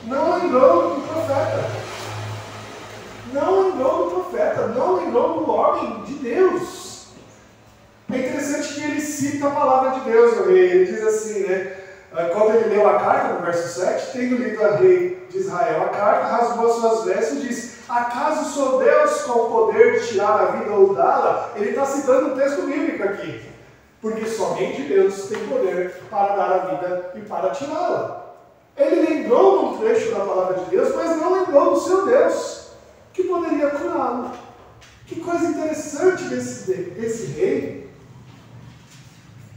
não lembrou do profeta. Não lembrou do profeta, não lembrou do homem de Deus. É interessante que ele cita a palavra de Deus, o rei. Ele diz assim, né? Quando ele leu a carta, no verso 7, tendo lido a rei de Israel a carta, rasgou as suas vestes e disse: acaso sou Deus com o poder de tirar a vida ou dá-la? Ele está citando um texto bíblico aqui. Porque somente Deus tem poder para dar a vida e para tirá-la. Ele lembrou de um trecho da palavra de Deus, mas não lembrou do seu Deus, que poderia curá-lo. Que coisa interessante desse rei.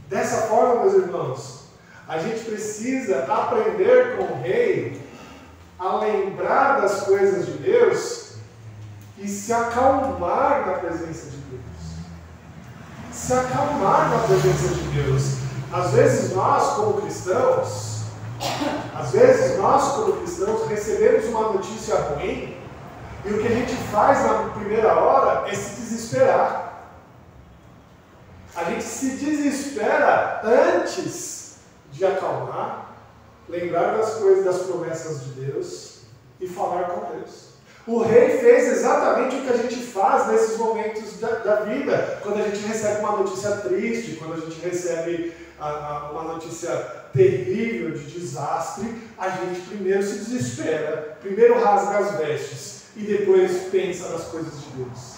Dessa forma, meus irmãos, a gente precisa aprender com o rei a lembrar das coisas de Deus e se acalmar na presença de Deus. Se acalmar na presença de Deus. Às vezes nós, como cristãos, recebemos uma notícia ruim e o que a gente faz na primeira hora é se desesperar. A gente se desespera antes de acalmar, lembrar das coisas, das promessas de Deus e falar com Deus. O rei fez exatamente o que a gente faz nesses momentos da vida, quando a gente recebe uma notícia triste, quando a gente recebe uma notícia terrível de desastre, a gente primeiro se desespera, primeiro rasga as vestes e depois pensa nas coisas de Deus.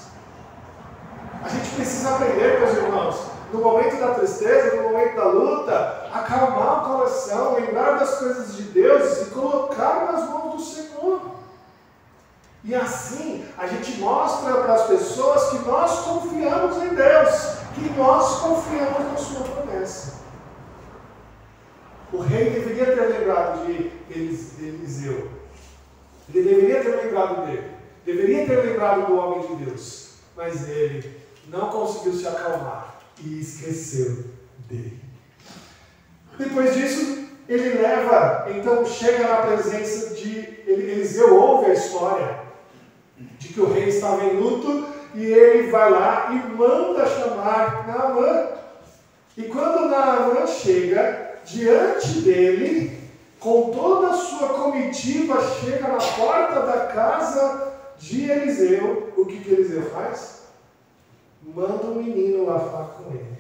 A gente precisa aprender, meus irmãos, no momento da tristeza, no momento da luta, acalmar o coração, lembrar das coisas de Deus e colocar nas mãos do Senhor. E assim, a gente mostra para as pessoas que nós confiamos em Deus, que nós confiamos na sua promessa. O rei deveria ter lembrado de Eliseu. Ele deveria ter lembrado dele. Deveria ter lembrado do homem de Deus. Mas ele não conseguiu se acalmar e esqueceu dele. Depois disso, ele então chega na presença de Eliseu, ouve a história de que o rei estava em luto, e ele vai lá e manda chamar Naamã. E quando Naamã chega diante dele, com toda a sua comitiva, chega na porta da casa de Eliseu, o que Eliseu faz? Manda um menino lá falar com ele.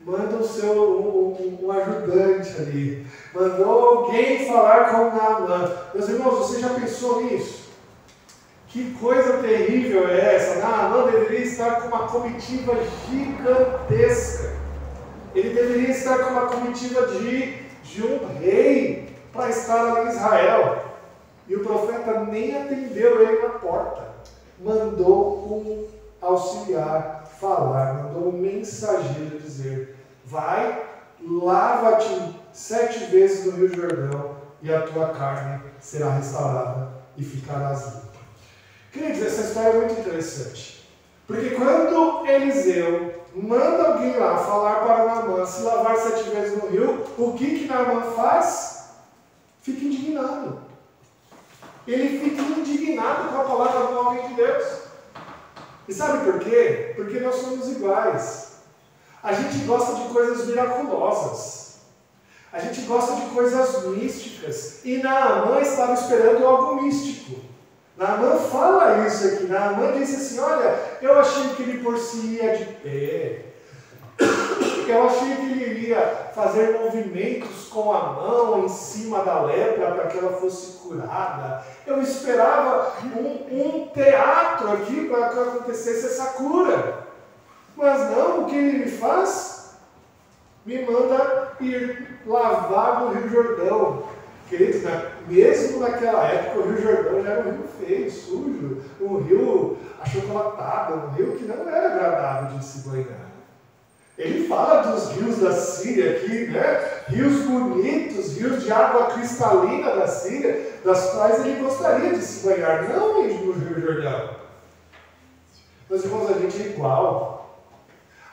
Manda um ajudante ali. Mandou alguém falar com Naamã. Meus irmãos, você já pensou nisso? Que coisa terrível é essa? Naamã deveria estar com uma comitiva gigantesca. Ele deveria estar com uma comitiva de um rei para estar ali em Israel. E o profeta nem atendeu ele na porta. Mandou um auxiliar falar, mandou um mensageiro dizer: vai, lava-te 7 vezes no Rio Jordão e a tua carne será restaurada e ficarás limpa. Queridos, essa história é muito interessante, porque quando Eliseu manda alguém lá falar para Naamã se lavar 7 vezes no rio, o que Naamã faz? Fica indignado. Ele fica indignado com a palavra do homem de Deus. E sabe por quê? Porque nós somos iguais. A gente gosta de coisas miraculosas. A gente gosta de coisas místicas. E Naamã estava esperando algo místico. Naamã fala isso aqui. Naamã disse assim: olha, eu achei que ele por si ia de pé. Eu achei que ele iria fazer movimentos com a mão em cima da lepra para que ela fosse curada. Eu esperava um teatro aqui para que acontecesse essa cura. Mas não, o que ele me faz? Me manda ir lavar no Rio Jordão. Queridos, mesmo naquela época o Rio Jordão já era um rio feio, sujo, um rio achocolatado, um rio que não era agradável de se banhar. Ele fala dos rios da Síria aqui, né? Rios bonitos, rios de água cristalina da Síria, das quais ele gostaria de se banhar, não no Rio Jordão. Meus irmãos, a gente é igual.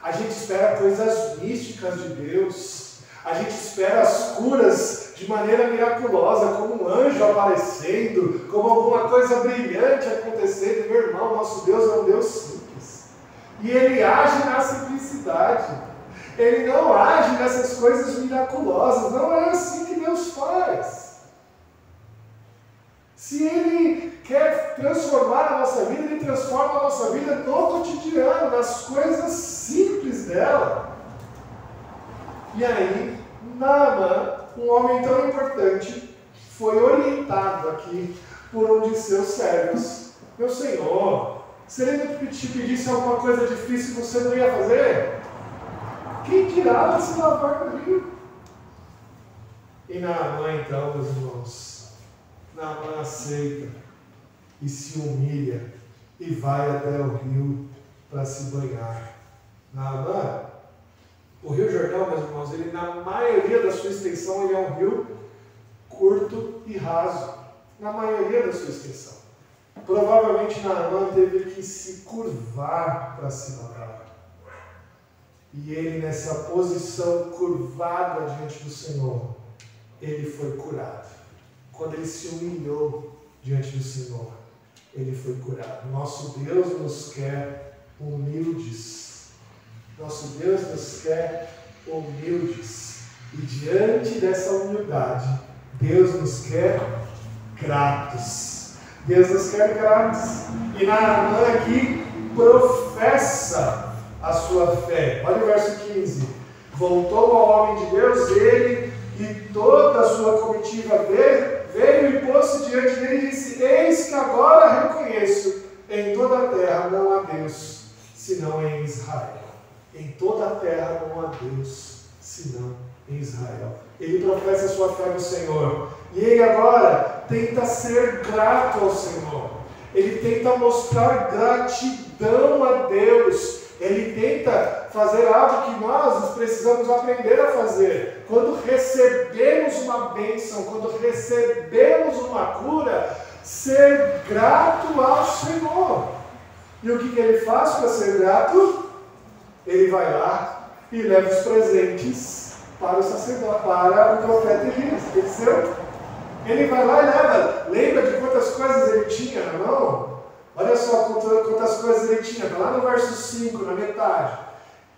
A gente espera coisas místicas de Deus. A gente espera as curas de maneira miraculosa, como um anjo aparecendo, como alguma coisa brilhante acontecendo. Meu irmão, nosso Deus é um Deus simples. E Ele age na simplicidade. Ele não age nessas coisas miraculosas. Não é assim que Deus faz. Se Ele quer transformar a nossa vida, Ele transforma a nossa vida no cotidiano, nas coisas simples dela. E aí, Naamã um homem tão importante foi orientado aqui por um de seus servos. Meu senhor, se ele te pedisse alguma coisa difícil, você não ia fazer? Quem dirá de se lavar no rio? E Naamã, então, meus irmãos, Naamã aceita e se humilha e vai até o rio para se banhar. Naamã, o Rio Jordão, meus irmãos, ele na maioria da sua extensão, ele é um rio curto e raso. Na maioria da sua extensão. Provavelmente Naamã teve que se curvar para se lavar. E ele, nessa posição curvada diante do Senhor, ele foi curado. Quando ele se humilhou diante do Senhor, ele foi curado. Nosso Deus nos quer humildes. Nosso Deus nos quer humildes. E diante dessa humildade, Deus nos quer gratos. Deus nos quer gratos. E Naamã aqui professa a sua fé. Olha o verso 15. Voltou ao homem de Deus, ele e toda a sua comitiva veio e pôs-se diante dele e disse: eis que agora reconheço, em toda a terra não há Deus, senão em Israel. Em toda a terra não há Deus, senão em Israel. Ele professa a sua fé no Senhor. E ele agora tenta ser grato ao Senhor. Ele tenta mostrar gratidão a Deus. Ele tenta fazer algo que nós precisamos aprender a fazer. Quando recebemos uma bênção, quando recebemos uma cura, ser grato ao Senhor. E o que ele faz para ser grato? Ele vai lá e leva os presentes para o sacerdote, para o profeta Eliseu. Ele vai lá e leva. Lembra de quantas coisas ele tinha na mão? Olha só quantas coisas ele tinha. Lá no verso 5, na metade.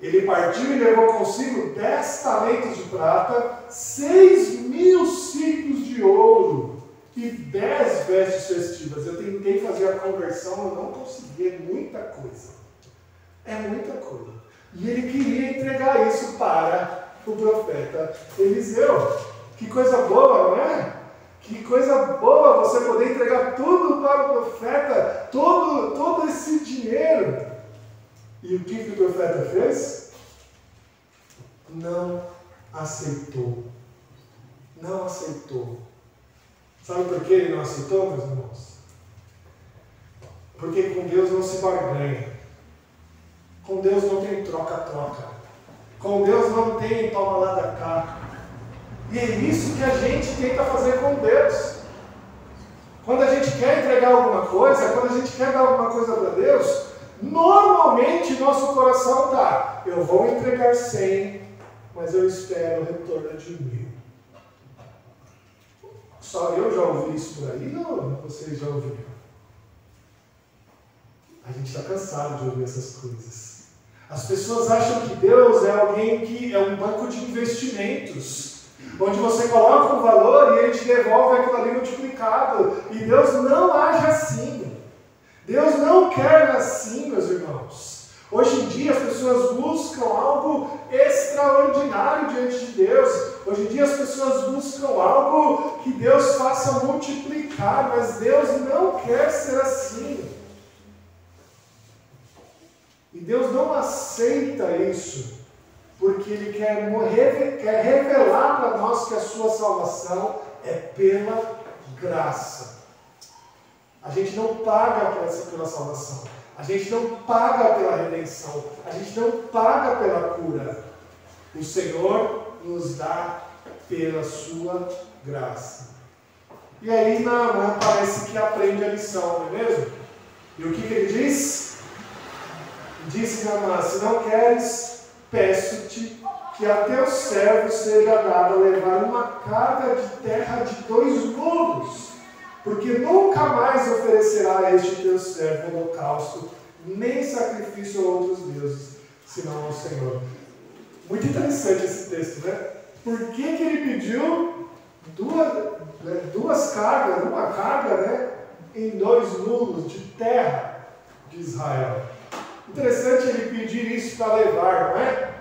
Ele partiu e levou consigo 10 talentos de prata, 6.000 ciclos de ouro e 10 vestes festivas. Eu tentei fazer a conversão, eu não consegui. É muita coisa. É muita coisa. E ele queria entregar isso para o profeta Eliseu. Que coisa boa, não é? Que coisa boa você poder entregar tudo para o profeta, todo esse dinheiro. E o que o profeta fez? Não aceitou. Não aceitou. Sabe por que ele não aceitou, meus irmãos? Porque com Deus não se barganha. Com Deus não tem troca-troca. Com Deus não tem toma lá da cá. E é isso que a gente tenta fazer com Deus. Quando a gente quer entregar alguma coisa, quando a gente quer dar alguma coisa para Deus, normalmente nosso coração está: eu vou entregar 100, mas eu espero o retorno de 1.000. Só eu já ouvi isso por aí? Não, vocês já ouviram. A gente está cansado de ouvir essas coisas. As pessoas acham que Deus é alguém que é um banco de investimentos, onde você coloca um valor e ele te devolve aquilo ali multiplicado. E Deus não age assim. Deus não quer assim, meus irmãos. Hoje em dia as pessoas buscam algo extraordinário diante de Deus. Hoje em dia as pessoas buscam algo que Deus faça multiplicar, mas Deus não quer ser assim. E Deus não aceita isso, porque Ele quer revelar para nós que a sua salvação é pela graça. A gente não paga pela salvação, a gente não paga pela redenção, a gente não paga pela cura. O Senhor nos dá pela sua graça. E aí Naamã parece que aprende a lição, não é mesmo? E o que ele diz? Disse Naamã: se não queres, peço-te que a teu servo seja dado a levar uma carga de terra de 2 mulos, porque nunca mais oferecerá a este teu servo holocausto, nem sacrifício a outros deuses, senão ao Senhor. Muito interessante esse texto, né? Por que ele pediu duas cargas, uma carga, né, em 2 mulos de terra de Israel? Interessante ele pedir isso para levar, não é?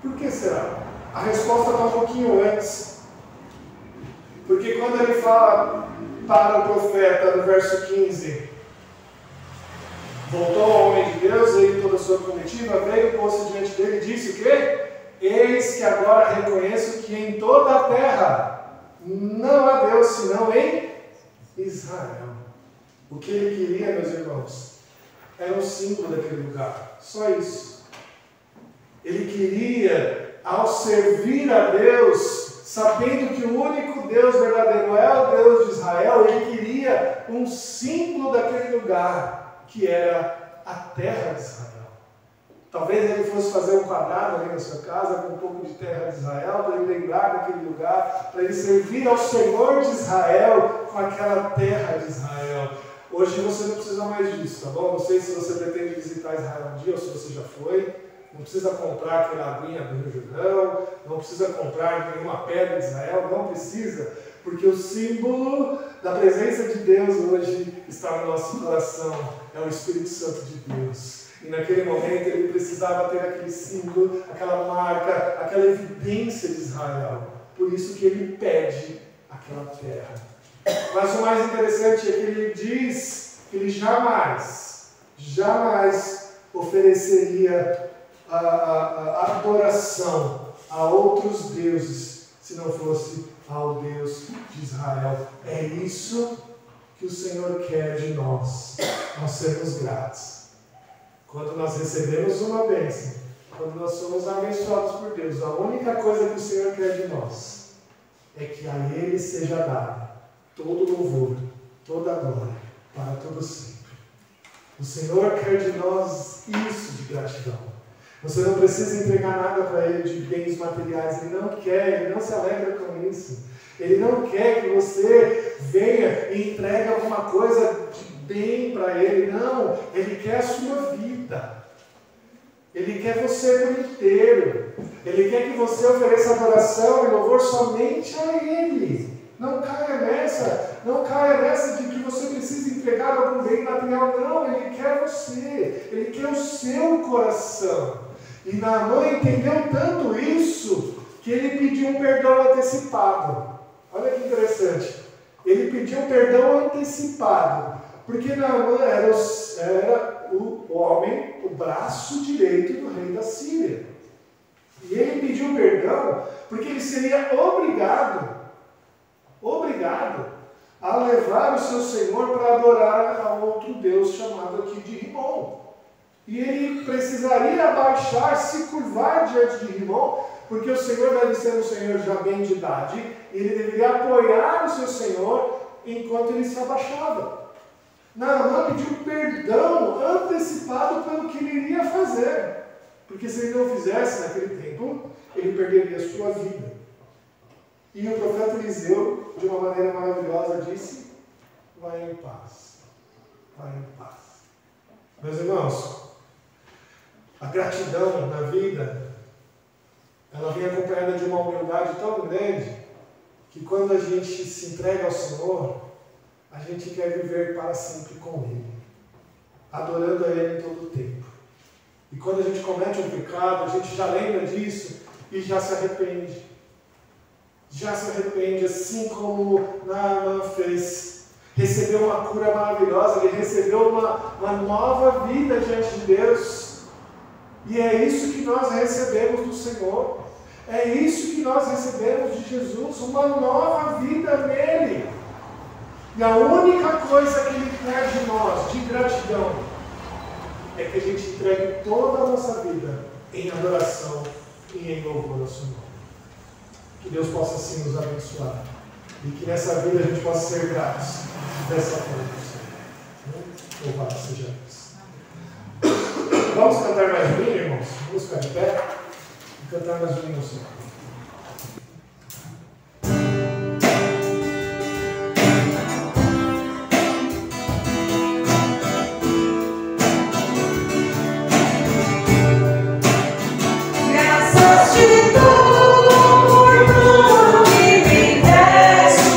Por que será? A resposta está um pouquinho antes. Porque quando ele fala para o profeta no verso 15, voltou ao homem de Deus, ele e toda a sua comitiva, veio, pôs-se diante dele e disse o quê? Eis que agora reconheço que em toda a terra não há Deus senão em Israel. O que ele queria, meus irmãos, era um símbolo daquele lugar. Só isso. Ele queria, ao servir a Deus, sabendo que o único Deus verdadeiro é o Deus de Israel, ele queria um símbolo daquele lugar, que era a terra de Israel. Talvez ele fosse fazer um quadrado ali na sua casa, com um pouco de terra de Israel, para ele lembrar daquele lugar, para ele servir ao Senhor de Israel com aquela terra de Israel. Hoje você não precisa mais disso, tá bom? Não sei se você pretende visitar Israel um dia ou se você já foi. Não precisa comprar aquela aguinha do Rio Jordão, não precisa comprar nenhuma pedra de Israel, não precisa, porque o símbolo da presença de Deus hoje está no nosso coração, é o Espírito Santo de Deus. E naquele momento ele precisava ter aquele símbolo, aquela marca, aquela evidência de Israel. Por isso que ele pede aquela terra. Mas o mais interessante é que ele diz que ele jamais ofereceria a adoração a outros deuses se não fosse ao Deus de Israel. É isso que o Senhor quer de nós sermos gratos. Quando nós recebemos uma bênção, quando nós somos abençoados por Deus, a única coisa que o Senhor quer de nós é que a Ele seja dado todo louvor, toda a glória, para todo sempre. O Senhor quer de nós isso de gratidão. Você não precisa entregar nada para Ele de bens materiais. Ele não quer, Ele não se alegra com isso. Ele não quer que você venha e entregue alguma coisa de bem para Ele. Não, Ele quer a sua vida. Ele quer você por inteiro. Ele quer que você ofereça adoração e louvor somente a Ele. Não caia nessa de que você precisa entregar algum bem material. Não, Ele quer você. Ele quer o seu coração. E Naamã entendeu tanto isso que ele pediu um perdão antecipado. Olha que interessante. Ele pediu um perdão antecipado. Porque Naamã era o homem, o braço direito do rei da Síria. E ele pediu perdão porque ele seria obrigado a levar o seu senhor para adorar a outro Deus chamado aqui de Rimon. E ele precisaria abaixar, se curvar diante de Rimon, porque o Senhor deve ser um Senhor já bem de idade, e ele deveria apoiar o seu Senhor enquanto ele se abaixava. Naamã pediu perdão antecipado pelo que ele iria fazer, porque se ele não fizesse naquele tempo, ele perderia a sua vida. E o profeta Eliseu, de uma maneira maravilhosa, disse: vai em paz, vai em paz. Meus irmãos, a gratidão na vida, ela vem acompanhada de uma humildade tão grande, que quando a gente se entrega ao Senhor, a gente quer viver para sempre com Ele, adorando a Ele em todo o tempo. E quando a gente comete um pecado, a gente já lembra disso e já se arrepende. Já se arrepende, assim como Naamã fez. Recebeu uma cura maravilhosa, ele recebeu uma nova vida diante de Deus. E é isso que nós recebemos do Senhor. É isso que nós recebemos de Jesus, uma nova vida nele. E a única coisa que Ele quer de nós, de gratidão, é que a gente entregue toda a nossa vida em adoração e em louvor ao Senhor. Que Deus possa assim nos abençoar. E que nessa vida a gente possa ser gratos dessa forma do Senhor. Louvado seja Deus. Vamos cantar mais um hino, irmãos? Vamos ficar de pé e cantar mais um hino ao Senhor. Graças te dou por tudo que fizeste.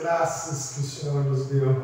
graças que o Senhor nos deu.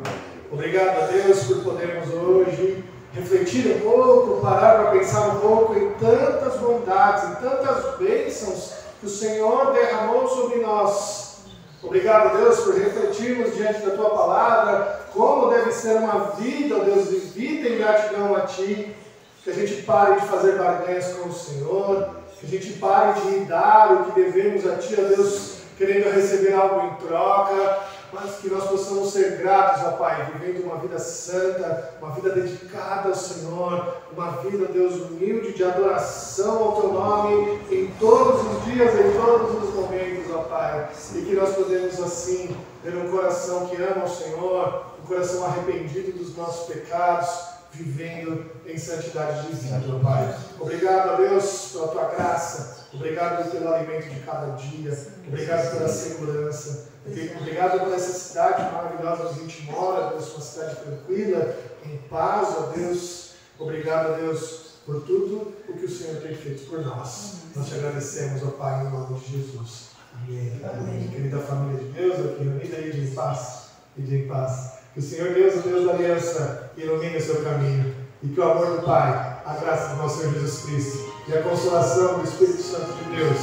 Obrigado a Deus por podermos hoje refletir um pouco, parar para pensar um pouco em tantas bondades, em tantas bênçãos que o Senhor derramou sobre nós. Obrigado a Deus por refletirmos diante da Tua Palavra como deve ser uma vida, ó Deus, vivida em gratidão a Ti. Que a gente pare de fazer barganhas com o Senhor, que a gente pare de dar o que devemos a Ti, ó Deus, querendo receber algo em troca, mas que nós possamos ser gratos, ó Pai, vivendo uma vida santa, uma vida dedicada ao Senhor, uma vida, Deus, humilde de adoração ao Teu nome em todos os dias, em todos os momentos, ó Pai, e que nós podemos assim ter um coração que ama o Senhor, um coração arrependido dos nossos pecados, vivendo em santidade de vida, ó Pai. Obrigado a Deus pela Tua graça, obrigado pelo alimento de cada dia, obrigado pela segurança, obrigado por essa cidade maravilhosa onde a gente mora, Deus, uma cidade tranquila, em paz, ó Deus. Obrigado a Deus por tudo o que o Senhor tem feito por nós. Nós te agradecemos, ó Pai, em nome de Jesus. Amém. Amém. Querida família de Deus, aqui reunida, ide em paz, ide em paz. Que o Senhor Deus, o Deus da aliança, ilumine o seu caminho. E que o amor do Pai, a graça do nosso Senhor Jesus Cristo e a consolação do Espírito Santo de Deus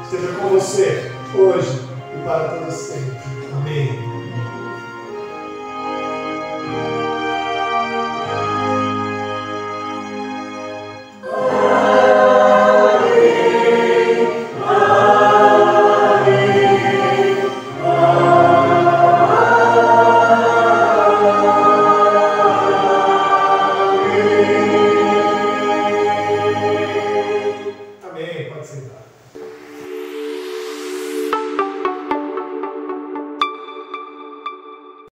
esteja com você, hoje e para todo sempre. Amém.